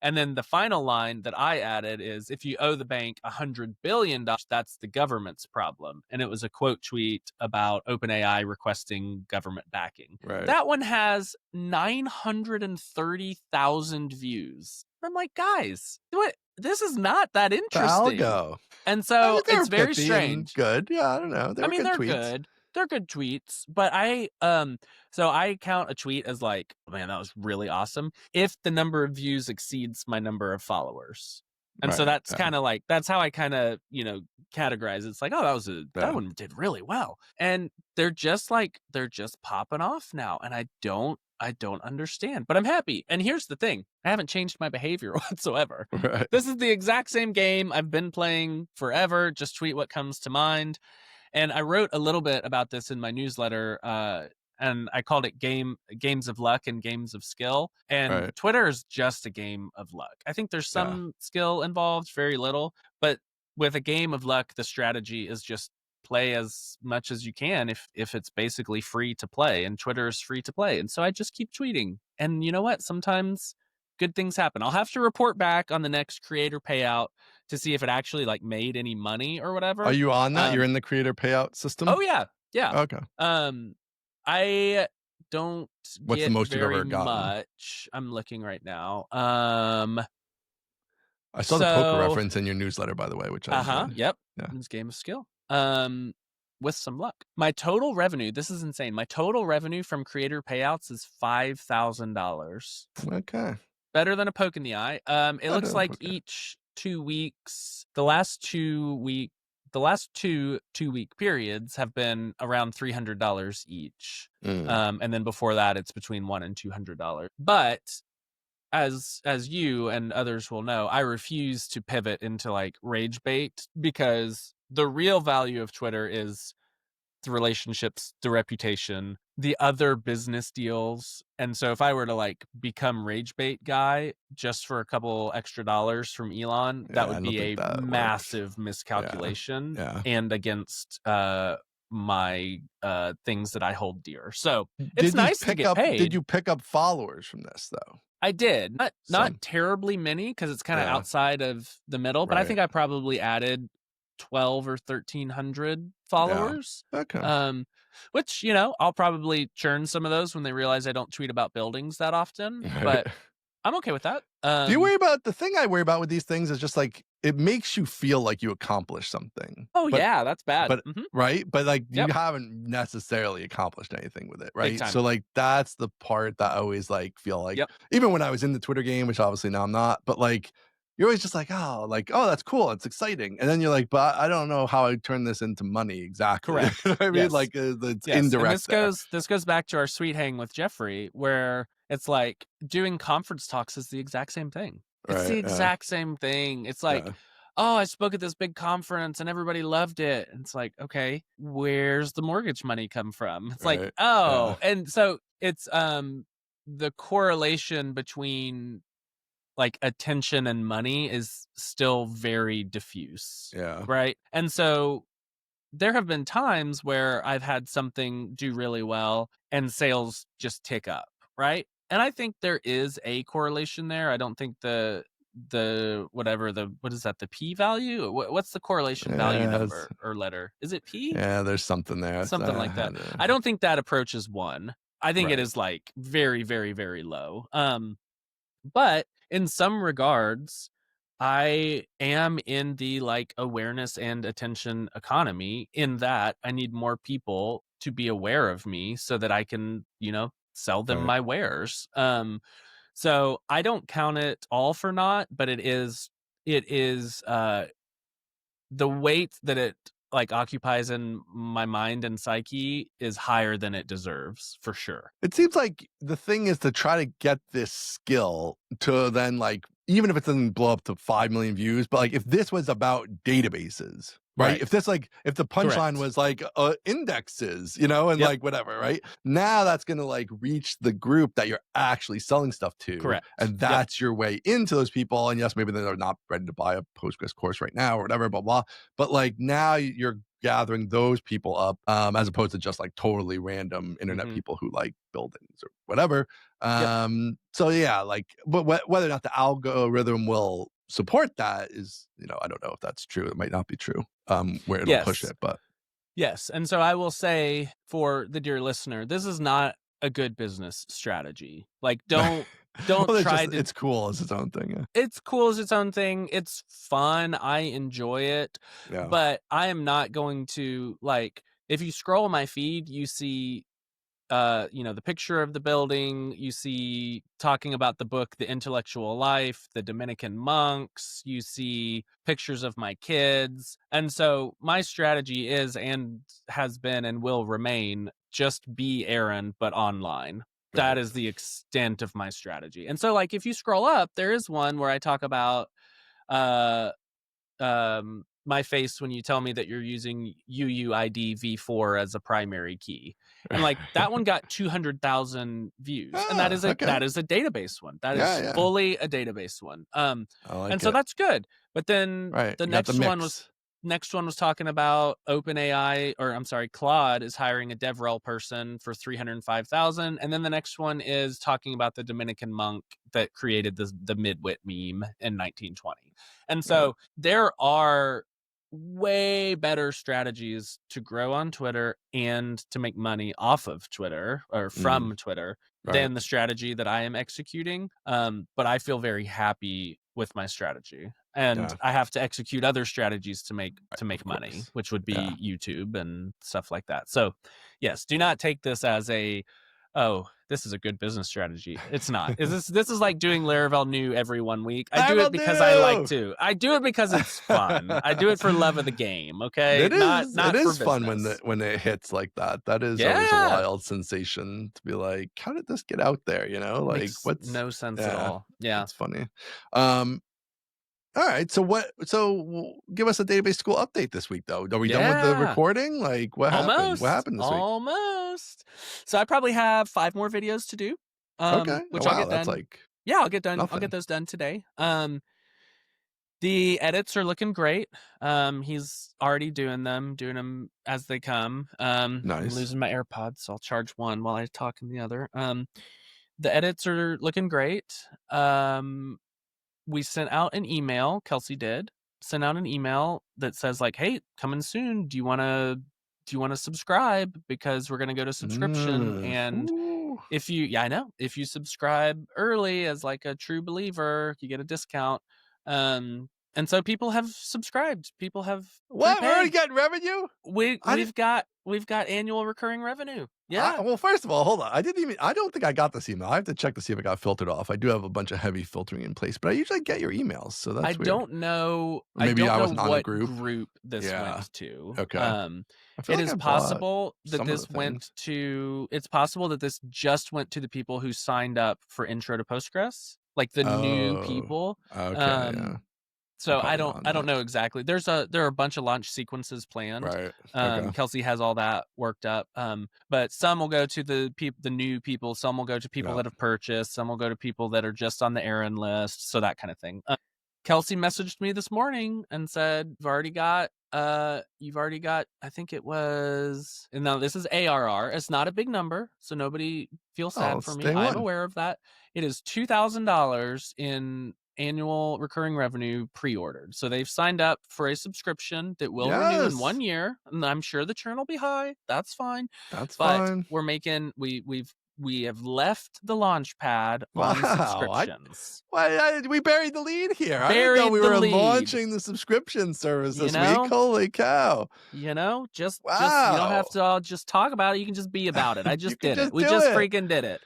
And then the final line that I added is, if you owe the bank $100 billion, that's the government's problem. And it was a quote tweet about OpenAI requesting government backing. That one has 930,000 views. I'm like, guys, what? This is not that interesting. Algo. And so it's very strange. Good. Yeah, I don't know. They're tweets. Good. They're good tweets, but I count a tweet as like, oh, man, that was really awesome if the number of views exceeds my number of followers. And so that's kind of like, that's how I kind of, categorize it. It's like, oh, that one did really well. And they're just popping off now. And I don't understand, but I'm happy. And here's the thing. I haven't changed my behavior whatsoever. This is the exact same game I've been playing forever. Just tweet what comes to mind. And I wrote a little bit about this in my newsletter, and I called it games of luck and games of skill. And Twitter is just a game of luck. I think there's some skill involved, very little. But with a game of luck, the strategy is just play as much as you can if it's basically free to play. And Twitter is free to play. And so I just keep tweeting. And you know what? Sometimes good things happen. I'll have to report back on the next creator payout to see if it actually made any money or whatever. Are you on that? You're in the creator payout system? Oh yeah. Yeah. Okay. I don't What's get the most very you've ever gotten? much. I'm looking right now. I saw the poker reference in your newsletter, by the way, which I enjoyed. Yep. Yeah. It's game of skill. With some luck. My total revenue, this is insane. My total revenue from creator payouts is $5,000. Okay. Better than a poke in the eye. It looks like each 2 weeks, the last two two-week periods have been around $300 each. And then before that, it's between $100 and $200. But as you and others will know, I refuse to pivot into rage bait, because the real value of Twitter is the relationships, the reputation, the other business deals. And so if I were to become rage bait guy just for a couple extra dollars from Elon, that would be a massive miscalculation and against my things that I hold dear. So it's nice to get paid. Did you pick up followers from this though? I did. Not terribly many, because it's kind of outside of the middle, but I think I probably added 1,200 or 1,300 followers. Okay. Which, I'll probably churn some of those when they realize I don't tweet about buildings that often, but I'm okay with that. Do you worry about, the thing I worry about with these things is just it makes you feel like you accomplished something. Oh, But yeah, that's bad. but right? But, like, you Yep, haven't necessarily accomplished anything with it, big right? time. So, like, that's the part that I always, like, feel like Yep, even when I was in the Twitter game, which obviously now I'm not, but, like, you're always just like, "Oh, that's cool, it's exciting." And then you're like, "But I don't know how I turn this into money exactly." You know correct. what I mean? Yes. Like, it's Yes, and indirect there. this goes back to our sweet hang with Jeffrey, where it's like doing conference talks is the exact same thing. It's the Right, yeah, exact same thing. It's like, yeah, "Oh, I spoke at this big conference and everybody loved it." And it's like, "Okay, where's the mortgage money come from?" It's like, right, yeah, "Oh." And so it's the correlation between like attention and money is still very diffuse, yeah, right? And so there have been times where I've had something do really well and sales just tick up, right? And I think there is a correlation there. I don't think the whatever the what is that, the p value? What's the correlation value yeah, number or letter? Is it p? yeah, there's something there. It's, Something like that. had a I don't think that approach is one. I think it right, is like very, very, very low. But in some regards, I am in the like awareness and attention economy in that I need more people to be aware of me so that I can, sell them right. my wares. So I don't count it all for naught, but it is the weight that it like occupies in my mind and psyche is higher than it deserves for sure. It seems like the thing is to try to get this skill to then, like, even if it doesn't blow up to 5 million views, but, like, if this was about databases, right? Right. If this, like, if the punchline Correct. was like, indexes, and Yep. like whatever, right? Now that's gonna, like, reach the group that you're actually selling stuff to, Correct. and Yep. that's your way into those people. And yes, maybe they're not ready to buy a Postgres course right now or whatever, blah, blah. But, like, now you're gathering those people up, as opposed to just like totally random internet Mhm. people who like buildings or whatever. Yep. So yeah, like, but whether or not the algorithm will support that is, I don't know if that's true. It might not be true. Where it'll push Yes. it, but Yes, and so I will say for the dear listener, this is not a good business strategy. Like, don't well, try to. it's cool as its own thing. It's cool as its own thing. It's fun. I enjoy it, Yeah, but I am not going to like. If you scroll my feed, you see the picture of the building, you see talking about the book The Intellectual Life, the Dominican monks, you see pictures of my kids. And so my strategy is and has been and will remain just be Aaron but online. That right, is the extent of my strategy. And so like if you scroll up, there is one where I talk about uh my face when you tell me that you're using UUID v4 as a primary key. And like that one got 200,000 views. And that ah, is a okay, that is a database one. That yeah, is yeah, fully a database one. I And like so it. that's good. But then Right, the you got the mix. next one was talking about OpenAI, or I'm sorry, Claude is hiring a DevRel person for 305,000. And then the next one is talking about the Dominican monk that created the midwit meme in 1920. And Right, so there are way better strategies to grow on Twitter and to make money off of Twitter or mm, from Twitter right, than the strategy that I am executing. But I feel very happy with my strategy. And yeah, I have to execute other strategies to right, make of money, course, which would yeah. be YouTube and stuff like that. So, yes, do not take this as a oh, this is a good business strategy. It's not. This is like doing Laravel new every 1 week. I I do will it because I like do. to. I do it because it's fun. I do it for love of the game, okay? It is it Not for is fun when business. when it hits like that. That is always a Yeah. wild sensation to be like, "How did this get out there?" Like, Makes what's no sense at yeah, all. Yeah. it's funny. Um, alright, give us a database school update this week, though. Are we done with the Yeah. recording? Like, what happened? What Almost. happened this week? Almost. So I probably have 5 more videos to do. Okay. Oh, Which I'll wow, get that's done. like Yeah, I'll get done. I'll get nothing. those done today. The edits are looking great. He's already doing them as they come. I'm Nice. losing my AirPods, so I'll charge one while I talk in the other. The edits are looking great. We sent out an email, Kelsey did, sent out an email that says like, "Hey, coming soon. Do you wanna subscribe? Because we're gonna go to subscription, and Ooh. if you" yeah, I know. "If you subscribe early as, like, a true believer, you get a discount." And so people have subscribed. People have What? We're already prepaid. getting revenue? We've got annual recurring revenue. Yeah. Well, first of all, hold on. I don't think I got this email. I have to check to see if it got filtered off. I do have a bunch of heavy filtering in place, but I usually get your emails, so I that's weird. don't know. Or maybe I wasn't on the what group. this Yeah. went to. Okay. I feel It like is I bought possible that some of this the went things. to. It's possible that this just went to the people who signed up for Intro to Postgres, like the new Oh. people. Okay, yeah. I'm So probably not on I don't that. know exactly. There are a bunch of launch sequences planned. Right. Okay. Kelsey has all that worked up. But some will go to the new people. Some will go to people Yeah. that have purchased. Some will go to people that are just on the errand list. So that kind of thing. Kelsey messaged me this morning and said, you've already got, I think it was, and now this is ARR. It's not a big number, so nobody feel sad for It's me. day I'm one. aware of that. It is $2,000 in annual recurring revenue pre-ordered. So they've signed up for a subscription that will renew in 1 Yes. year. And I'm sure the churn will be high. That's fine. That's But fine. we're making, we have left the launch pad on Wow. subscriptions. We buried the lead here. I didn't know Buried we the were lead. launching the subscription service You this know? week. Holy cow. Just you Wow. don't have to all just talk about it. You can just be about it. I You just can did it. just We do just it. freaking did it.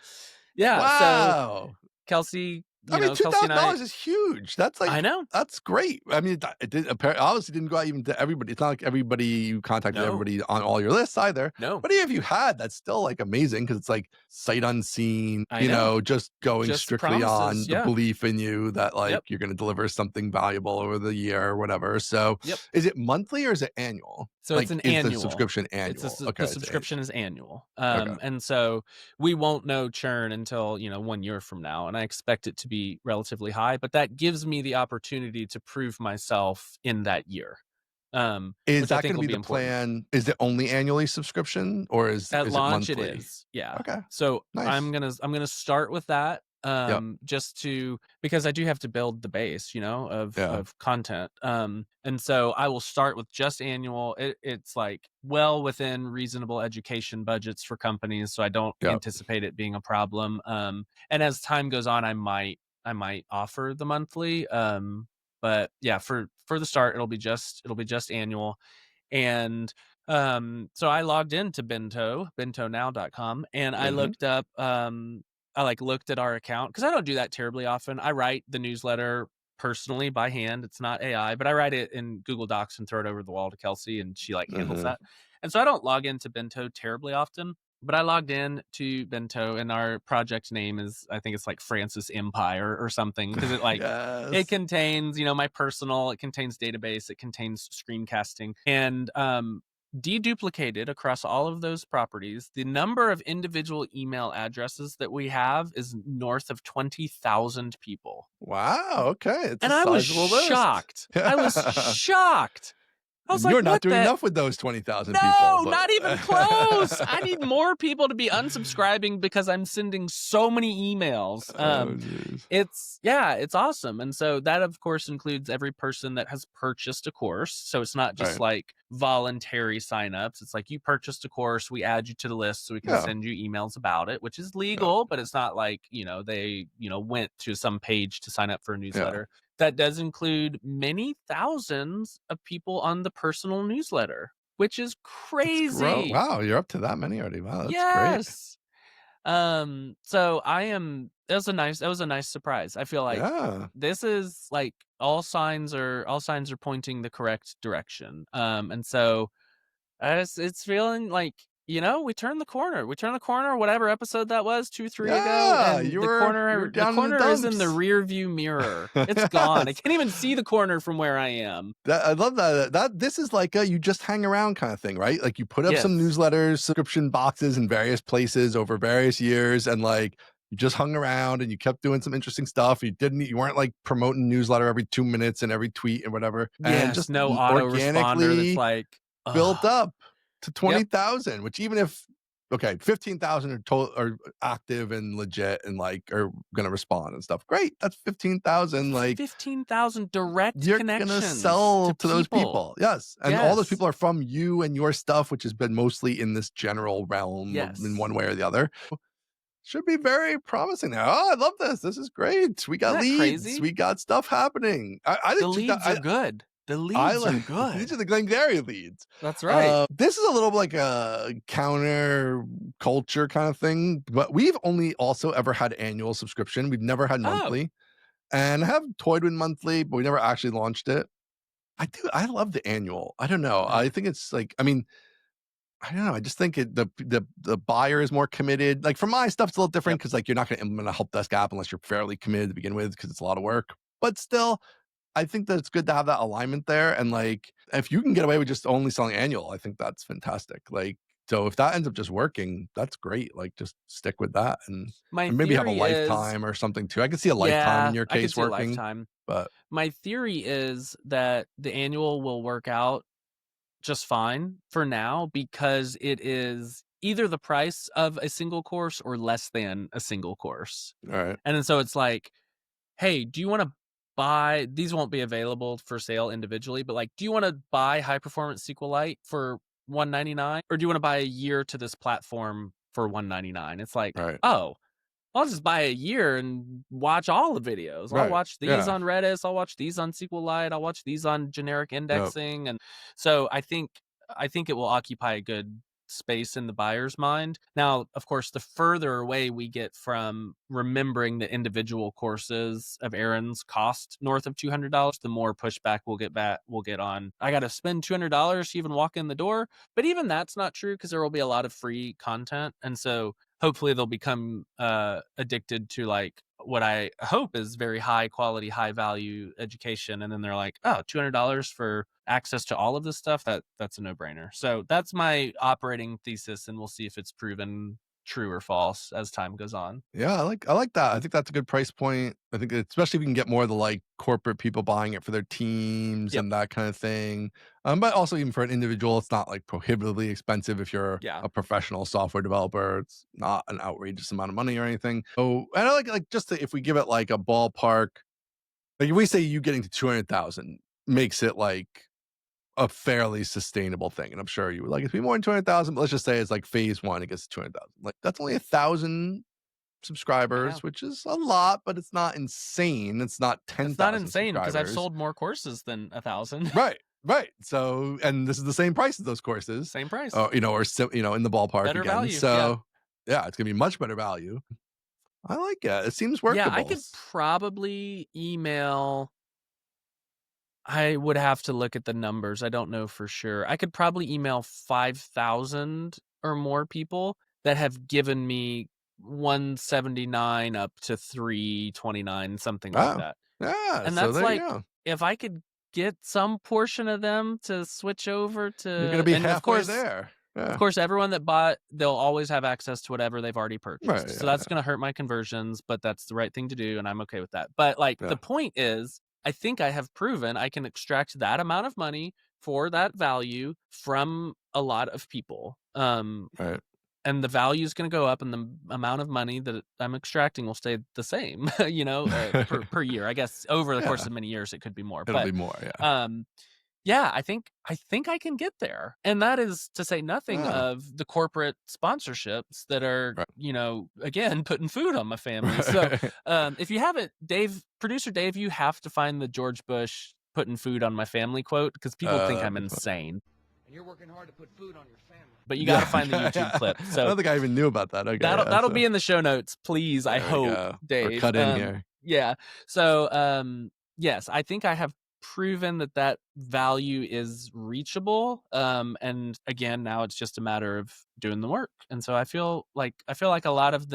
Yeah. So Wow. Kelsey, I mean, Kelsey and I, $2,000 is huge. That's I know. that's great. I mean, it did obviously didn't go out even to everybody. It's not like everybody you contacted No. everybody on all your lists either. No. But even if you had, that's still like amazing because it's like sight unseen. I know. Just going Just strictly on promises, the yeah. belief in you that like Yep. you're going to deliver something valuable over the year or whatever. So, Yep. is it monthly or is it annual? So like, it's an is annual. the subscription annual? The subscription is annual. Okay. And so we won't know churn until 1 year from now, and I expect it to be relatively high. But that gives me the opportunity to prove myself in that year. Is which I that think going to will be be the important. plan? Is it only annually subscription or is At it launch monthly? it is. Yeah. Okay. So Nice. I'm gonna start with that. Yep. Just because I do have to build the base, of Yeah. content. And so I will start with just annual. It's like well within reasonable education budgets for companies, so I don't Yep. anticipate it being a problem. And as time goes on, I might offer the monthly. But yeah, for the start, it'll be just annual. And so I logged into bentonow.com, and I looked up I looked at our account because I don't do that terribly often. I write the newsletter personally by hand. It's not AI, but I write it in Google Docs and throw it over the wall to Kelsey, and she handles that. And so I don't log into Bento terribly often, but I logged in to Bento, and our project name is, I think it's like Francis Empire or something, because it Yes. it contains, my personal, it contains database, it contains screencasting, and deduplicated across all of those properties, the number of individual email addresses that we have is north of 20,000 people. Wow. Okay. It's And a I was sizable list. shocked. I was shocked. I was like, you're not what doing the? enough with those 20,000 people. No, not even close. I need more people to be unsubscribing because I'm sending so many emails. Jeez. It's awesome. And so that, of course, includes every person that has purchased a course. So it's not just like voluntary signups. It's like you purchased a course, we add you to the list so we can send you emails about it, which is legal, but it's not like, they, went to some page to sign up for a newsletter. That does include many thousands of people on the personal newsletter, which is crazy. Wow, you're up to that many already. Wow, that's yes. So that was a nice surprise. I feel like this is like all signs are pointing the correct direction. And so it's feeling like, we turned the corner. Whatever episode that was, 2-3 ago, and the corner is in the rear view mirror. It's gone. I can't even see the corner from where I am. I love that. This is like a you just hang around kind of thing, right? Like you put up some newsletters, subscription boxes in various places over various years, and like you just hung around and you kept doing some interesting stuff. You weren't like promoting newsletter every 2 minutes and every tweet and whatever. Yes, and just no autoresponder that's like built up to 20,000, which even if 15,000 are active and legit and like are gonna respond and stuff. Great, that's 15,000. Like 15,000 direct you're connections. Gonna sell to those people. Yes, and all those people are from you and your stuff, which has been mostly in this general realm in one way or the other. should be very promising now. Oh, I love this. This is great. We Isn't got that leads. crazy? We got stuff happening. I The think leads are good. The I leads are like these are good. the Glengarry leads. That's right. This is a little like a counter culture kind of thing, but we've only also ever had annual subscription. We've never had Oh, monthly, and I have toyed with monthly, but we never actually launched it. I love the annual. I don't know. I yeah. think it's like, I mean, I don't know. I just think the buyer is more committed. Like for my stuff, it's a little different Yep. because like you're not going to implement a help desk app unless you're fairly committed to begin with because it's a lot of work. But still, I think that it's good to have that alignment there. And like if you can get away with just only selling annual, I think that's fantastic. Like so if that ends up just working, that's great. Like just stick with that My and maybe have a theory is, lifetime or something too. I could see a lifetime in yeah, your I could case see a working, lifetime. but My theory is that the annual will work out just fine for now because it is either the price of a single course or less than a single course. all right. And then so it's like, hey, do you want to buy these won't be available for sale individually, but like, do you want to buy high performance SQLite for 199 or do you want to buy a year to this platform for 199? It's like, All right. oh, I'll just buy a year and watch all the videos. I'll Right. watch these Yeah. on Redis. I'll watch these on SQLite. I'll watch these on generic Yep. indexing. And so I think it will occupy a good space in the buyer's mind. Now, of course, the further away we get from remembering that individual courses of Aaron's cost north of $200, the more pushback we'll get on. I got to spend $200 to even walk in the door. But even that's not true because there will be a lot of free content. And so hopefully they'll become addicted to like what I hope is very high quality, high value education. And then they're like, oh, $200 for access to all of this stuff. That's a no brainer. So that's my operating thesis. And we'll see if it's proven true or false as time goes on. Yeah, I like that. I think that's a good price point. I think especially if you can get more of the like corporate people buying it for their teams Yep. and that kind of thing. But also even for an individual, it's not like prohibitively expensive if you're Yeah. a professional software developer. It's not an outrageous amount of money or anything. Oh, and I like just if we give it like a ballpark, like if we say you getting to 200,000 makes it like a fairly sustainable thing. And I'm sure you would like it to be more than 200,000, but let's just say it's like phase one, it gets to 200,000. Like that's only 1,000 Yeah. subscribers, which is a lot, but it's not insane. It's not It's not 10,000 insane because I've subscribers. sold more courses than 1,000. Right, right. So, and this is the same price as those courses, Same price. in the ballpark Better again. value. Yeah. So, yeah, it's gonna be much better value. I like it. It seems Yeah. I workable. could probably email. I would have to look at the numbers. I don't know for sure. I could probably email 5,000 or more people that have given me 179 up to 329, something like Wow. that. Yeah. And So that's there you like, go. if I could get some portion of them to switch over You're gonna to, be and halfway there. of Yeah. course, everyone that bought, they'll always have access to whatever they've already Right. purchased. So Yeah. that's going to hurt my conversions, but that's the right thing to do. And I'm okay with that. But like Yeah. the point is, I think I have proven I can extract that amount of money for that value from a lot of people. Right. And the value is going to go up and the amount of money that I'm extracting will stay the same, per year. I guess over the course Yeah. of many years, it could be more, It'll but, be more. Yeah. yeah, I think I can get there. And that is to say nothing Yeah. of the corporate sponsorships that are, Right. again, putting food on my family. So, Right. if you haven't, producer Dave, you have to find the George Bush putting food on my family quote because people think That'd I'm be fun. insane. And you're working hard to put food on your family. But you got to Yeah, find the YouTube yeah. clip. I So don't think I even knew about that. Okay. that'll be in the show notes, please. I There we hope, go. Or Dave. cut in here. Yeah. So, yes, I think I have proven that value is reachable. And again, now it's just a matter of doing the work. And so I feel like a lot of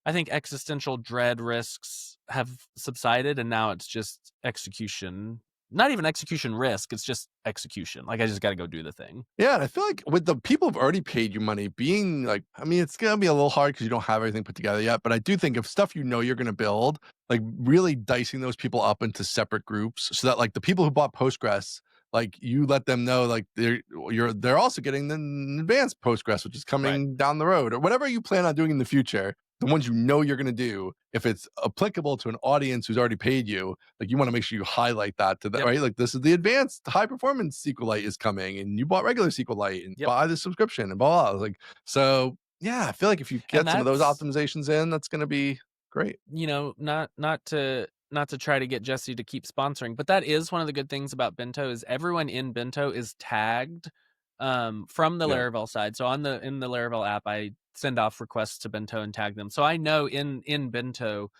I think existential dread risks have subsided, and now it's just execution. Not even execution risk. It's just execution. Like I just got to go do the thing. Yeah, and I feel like with the people who've already paid you money, being like, I mean, it's gonna be a little hard because you don't have everything put together yet. But I do think if stuff you're gonna build, like really dicing those people up into separate groups so that like the people who bought Postgres, like you let them know like they're also getting the advanced Postgres, which is coming down the road, or whatever you plan on doing in the future. The ones you're gonna do, if it's applicable to an audience who's already paid you, like you want to make sure you highlight that to them, Yep. right? Like this is the advanced high performance SQLite is coming, and you bought regular SQLite and Yep. buy the subscription and blah blah. Like so, Yeah, I feel like if you And get some of those that's, optimizations in, that's gonna be great. not to try to get Jesse to keep sponsoring, but that is one of the good things about Bento is everyone in Bento is tagged from the Yeah, Laravel side. So in the Laravel app, I send off requests to Bento and tag them. So I know in Bento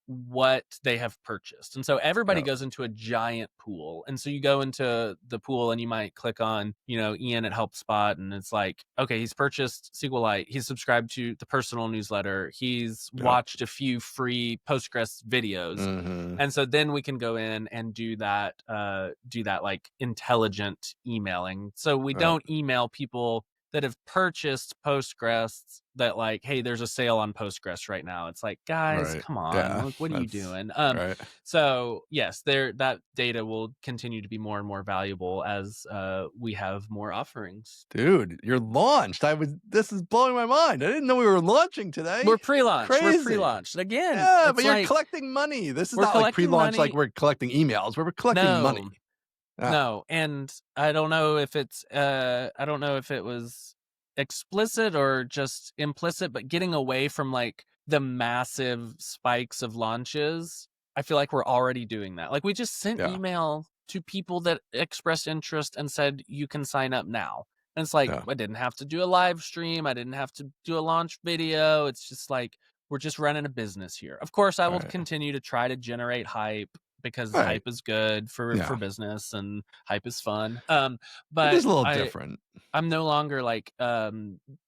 what they have purchased. And so everybody yeah, goes into a giant pool. And so you go into the pool and you might click on, Ian at HelpSpot, and it's like, okay, he's purchased SQLite, he's subscribed to the personal newsletter, he's yeah. watched a few free Postgres videos. Mhm. And so then we can go in and do that like intelligent emailing. So we Right, don't email people that have purchased Postgres that like, hey, there's a sale on Postgres right now. It's like, guys, right. come on, Yeah, like, what are you that's doing? right. So yes, that data will continue to be more and more valuable as we have more offerings. Dude, you're launched. This is blowing my mind. I didn't know we were launching today. We're pre-launch. We're Crazy. pre-launched. Again, Yeah, but it's you're like collecting money. This is we're not like collecting pre-launch, like money. we're collecting emails. We're collecting money. No, Yeah, no, and I don't know if I don't know if it was explicit or just implicit, but getting away from like the massive spikes of launches, I feel like we're already doing that. Like we just sent yeah, email to people that expressed interest and said you can sign up now. And it's like yeah. I didn't have to do a live stream, I didn't have to do a launch video. It's just like we're just running a business here. Of course, I will Right, continue to try to generate hype because right. hype is good for Yeah, business and hype is fun. it But is a little different. I'm no longer like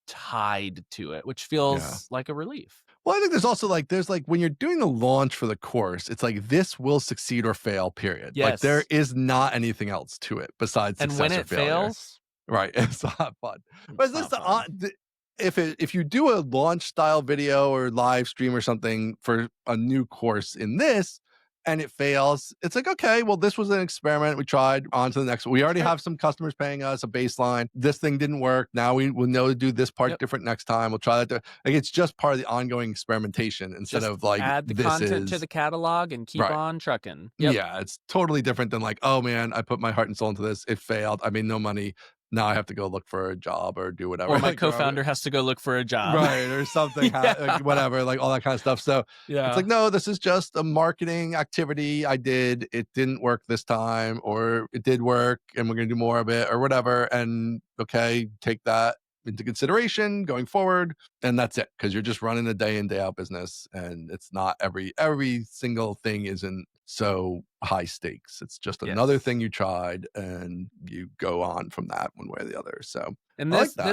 tied to it, which Yeah. feels like a relief. Well, I think there's also like when you're doing the launch for the course, it's like this will succeed or fail, period. Like there Yes. is not anything else to it besides And when success or it failure. fails, Right. It's not fun. But is it's this not fun. if you do a launch style video or live stream or something for a new course in this and it fails, it's like, okay, well, this was an experiment. We tried on to the next one. We already Sure. have some customers paying us a baseline. This thing didn't work. Now we will know to do this part Yep. different next time. We'll try that. Like it's just part of the ongoing experimentation instead Just of like add the this content to is the catalog and keep right. on trucking. Yep. Yeah, it's totally different than like, oh man, I put my heart and soul into this. It failed. I made no money. Now I have to go look for a job or do whatever. Or my Like, co-founder has to go look for a job. right, or something, Yeah. like, whatever, like all that kind of stuff. So it's Yeah. like, no, this is just a marketing activity I did. It didn't work this time, or it did work, and we're gonna do more of it, or whatever. And okay, take that into consideration going forward, and that's it. Because you're just running a day in day out business, and it's not every single thing isn't so high stakes. It's just another Yes. thing you tried, and you go on from that one way or the other. So And I like this that.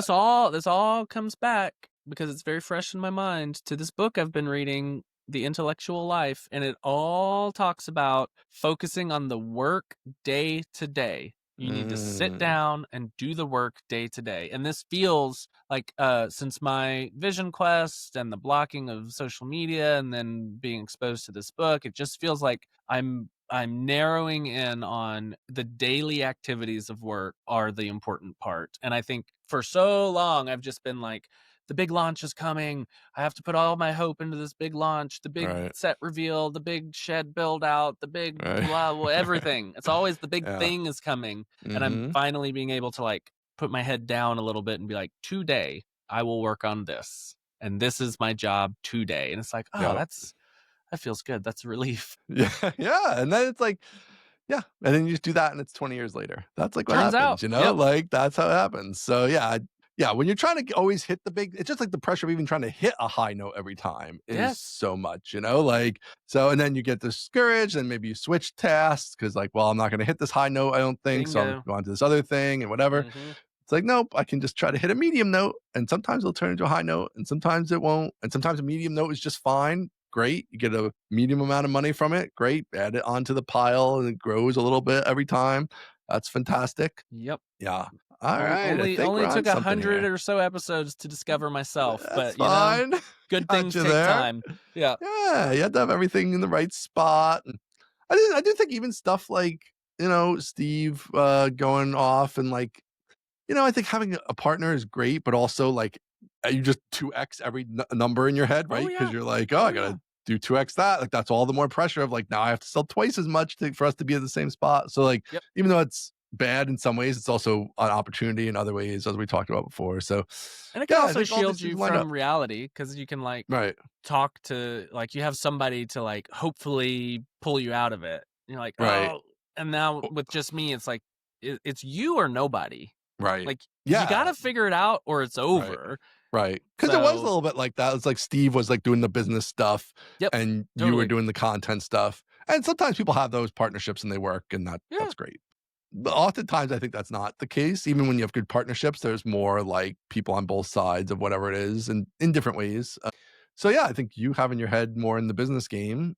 this all comes back because it's very fresh in my mind to this book I've been reading, The Intellectual Life, and it all talks about focusing on the work day to day. You need to sit Mm, down and do the work day to day. And this feels like since my vision quest and the blocking of social media and then being exposed to this book, it just feels like I'm narrowing in on the daily activities of work are the important part. And I think for so long, I've just been like, the big launch is coming. I have to put all my hope into this big launch, the big right, set reveal, the big shed build out, the big right. blah, blah, everything. It's always the big Yeah. thing is coming. And I'm Mhm. finally being able to like put my head down a little bit and be like, today I will work on this. And this is my job today. And it's like, oh, Yeah. that feels good. That's a relief. Yeah, yeah, and then it's like yeah, and then you just do that and it's 20 years later. That's like what Turns out. happens, you know? Yep. Like, that's how it happens. So, yeah, when you're trying to always hit the big it's just like the pressure of even trying to hit a high note every time is Yes. so much, you know? Like, so and then you get discouraged and maybe you switch tasks because like, well, I'm not gonna hit this high note, I don't think, so I'm Bingo. going to this other thing and whatever. Hmm. It's like, nope, I can just try to hit a medium note, and sometimes it'll turn into a high note, and sometimes it won't. And sometimes a medium note is just fine. Great. You get a medium amount of money from it. Great. Add it onto the pile and it grows a little bit every time. That's fantastic. Yep. Yeah. All right. I think we're Only on took something 100 here. or so episodes to discover myself, That's but fine. good Got things you take there. time. Yeah. Yeah. You have to have everything in the right spot. And I do think even stuff like, Steve going off and like, I think having a partner is great, but also like you just 2x every number in your head, Oh right? Because yeah. you're like, oh, Oh I yeah. gotta do 2x that. Like that's all the more pressure of like now I have to sell twice as much for us to be at the same spot. So like Yep. even though it's bad in some ways. It's also an opportunity in other ways, as we talked about before. So, And it can yeah, I also think all shield these you things line from up. reality because you can like Right. talk to like you have somebody to like hopefully pull you out of it. You're like, Right. oh, and now with just me, it's like it's you or nobody. Right. Like you got Yeah. to figure it out or it's Right. over. Right. Because it was a So, little bit like that. It's like Steve was like doing the business stuff yep, and you were totally. doing the content stuff. And sometimes people have those partnerships and they work, and Yeah. that's great. But oftentimes I think that's not the case. Even when you have good partnerships, there's more like people on both sides of whatever it is, and in different ways. So yeah, I think you having your head more in the business game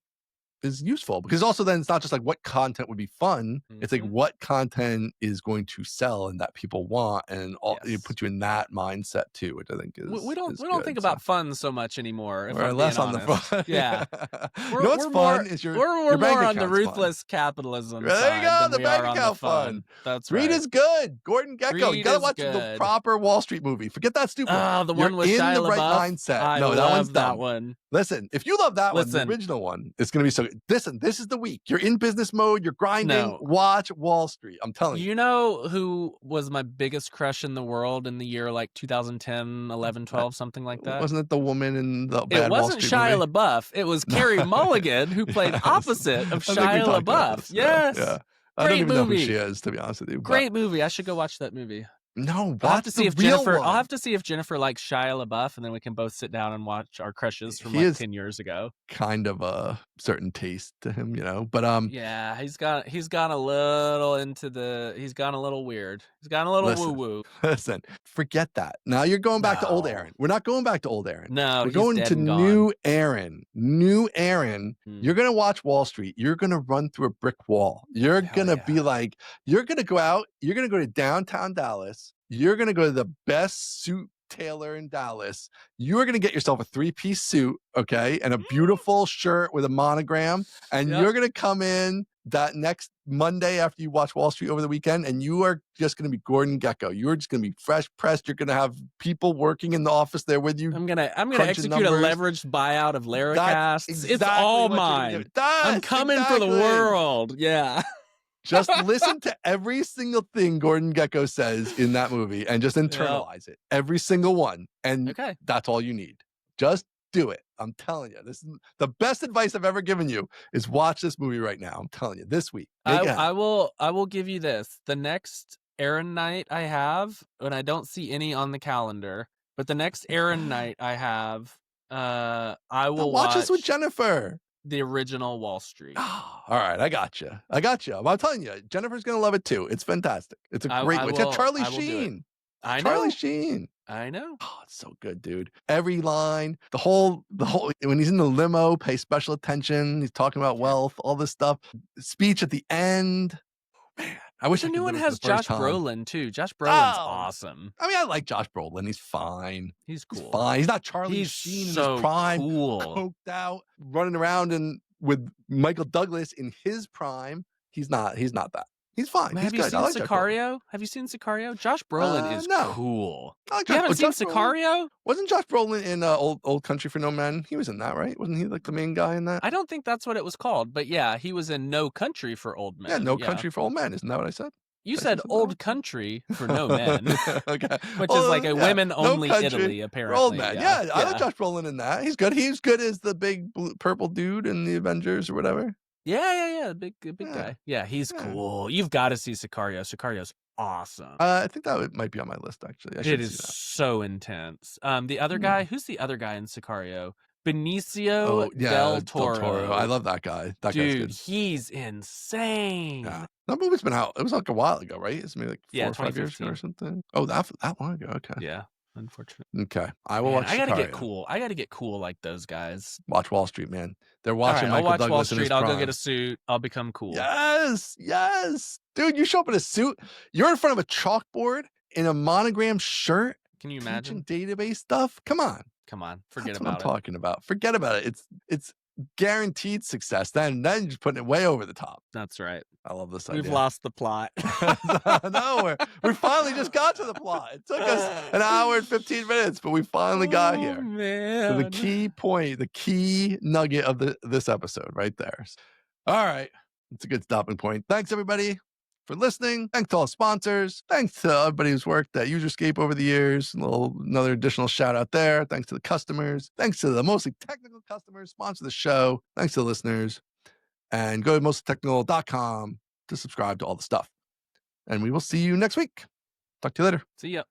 is useful, because also then it's not just like what content would be fun. It's like Mhm. what content is going to sell and that people want, and all it Yes. puts you in that mindset too, which I think We don't is we don't good. think So about fun so much anymore, if we're I'm being less on the honest. fun. Yeah. You know what's fun is We're your bank more on the account's fun. ruthless capitalism There you side go, than the we bank are on the account fun. fun. That's Greed right. is good. Gordon Gekko. You Greed gotta is watch the good. proper Wall Street movie. Forget that stupid one. Oh, the You're one with in the Shia right LaBeouf. mindset. I No, that one's love that dumb. one. Listen, if you love that one, the Listen. original one, it's gonna be so good. Listen, this is the week. You're in business mode, you're grinding, No. watch Wall Street. I'm telling you. You know who was my biggest crush in the world in the year like 2010, 11, 12, something like that? Wasn't it the woman in the It bad Wall wasn't Street Shia movie? LaBeouf. It was Carrie Mulligan who played Yes. opposite of I think we Shia talked about LaBeouf. this. Yes. Yeah. I don't Great even know who she movie. is, to be honest with you. But Great movie. I should go watch that movie. no, I'll have watch to see the if real Jennifer. one. I'll have to see if Jennifer likes Shia LaBeouf, and then we can both sit down and watch our crushes from He like is 10 years ago. kind of a certain taste to him, you know. But Yeah, he's gone a little into the. He's gone a little weird. He's gone a little woo listen, woo. listen, forget that. Now you're going back to old No. Aaron. We're not going back to old Aaron. No, We're he's going dead to and gone. new Aaron. New Aaron. You're gonna watch Wall Street. You're gonna run through a brick wall. You're Hell gonna yeah. be like, you're gonna go out. You're gonna go to downtown Dallas. You're gonna go to the best suit tailor in Dallas. You are gonna get yourself a 3-piece suit, okay, and a beautiful shirt with a monogram, and Yep. you're gonna come in that next Monday after you watch Wall Street over the weekend, and you are just going to be Gordon Gekko. You are just going to be fresh pressed. You're going to have people working in the office there with you. I'm gonna crunching execute numbers. a leveraged buyout of Laracast. That's It's exactly all what you're gonna do. mine. That's I'm coming for the exactly. world. Yeah. Just listen to every single thing Gordon Gekko says in that movie and just internalize it. Every single one. And Okay. that's all you need. Just do it. I'm telling you. This is the best advice I've ever given you, is watch this movie right now. I'm telling you, this week. I will give you this. The next errand night I have, and I don't see any on the calendar, but the next errand night I have, I will watch this with Jennifer. The original Wall Street. All right, I got you. I'm telling you, Jennifer's gonna love it too. It's fantastic. It's a great one. It's got Charlie Sheen. I know. Charlie Sheen. I know. Oh, it's so good, dude. Every line, the whole when he's in the limo, pay special attention. He's talking about wealth, all this stuff. Speech at the end. Man, I wish the I could new one live it has for the first Josh time. Brolin too. Josh Brolin's Oh. awesome. I mean, I like Josh Brolin. He's fine. He's cool. He's fine. He's not Charlie He's Sheen so in his prime, cool. coked out, running around and with Michael Douglas in his prime. He's not that. He's fine. Have He's you good. seen I like Josh Brolin. Sicario? Have you seen Sicario? Josh Brolin is no. cool. I like You haven't seen Josh Brolin. Sicario? Wasn't Josh Brolin in Old Country for No Men? He was in that, right? Wasn't he like the main guy in that? I don't think that's what it was called, but yeah, he was in No Country for Old Men. Yeah, No Country for Old Men. Isn't that what I said? You Did I said say something Old else? Country for No Men, Okay. which is like a yeah. women-only No Country Italy, for apparently. Old Men. Yeah, I like Josh Brolin in that. He's good. He's good as the big purple dude in the Avengers or whatever. Yeah, big guy. Yeah, he's cool. You've got to see Sicario. Sicario's awesome. I think that might be on my list, actually. It is so intense. The other guy, who's the other guy in Sicario? Benicio del Toro. I love that guy. That guy's Dude, good. he's insane. Yeah. That movie's been out. It was like a while ago, right? It's maybe like 4 or 5 years ago or 2015. something. Oh, that long ago. Okay. Yeah, unfortunate. Okay. I will watch I gotta Sicario. get cool. I gotta get cool like those guys. Watch Wall Street, man. They're All watching right, I'll Michael watch Douglas Wall in his Street. I'll go prime. get a suit. I'll become cool. Yes. Dude, you show up in a suit. You're in front of a chalkboard in a monogram shirt. Can you Teaching imagine? database stuff. Come on. Forget That's about what I'm it. talking about. Forget about it. It's guaranteed success. Then you're just putting it way over the top. That's right. I love this idea. We've lost the plot. No, we finally just got to the plot. It took us an hour and 15 minutes, but we finally got here. Man. So the key point, the key nugget of this episode right there. All right. It's a good stopping point. Thanks, everybody. for listening. Thanks to all the sponsors. Thanks to everybody who's worked at Userscape over the years. Another additional shout out there. Thanks to the customers. Thanks to the mostly technical customers sponsor the show. Thanks to the listeners. And go to mostlytechnical.com to subscribe to all the stuff. And we will see you next week. Talk to you later. See ya.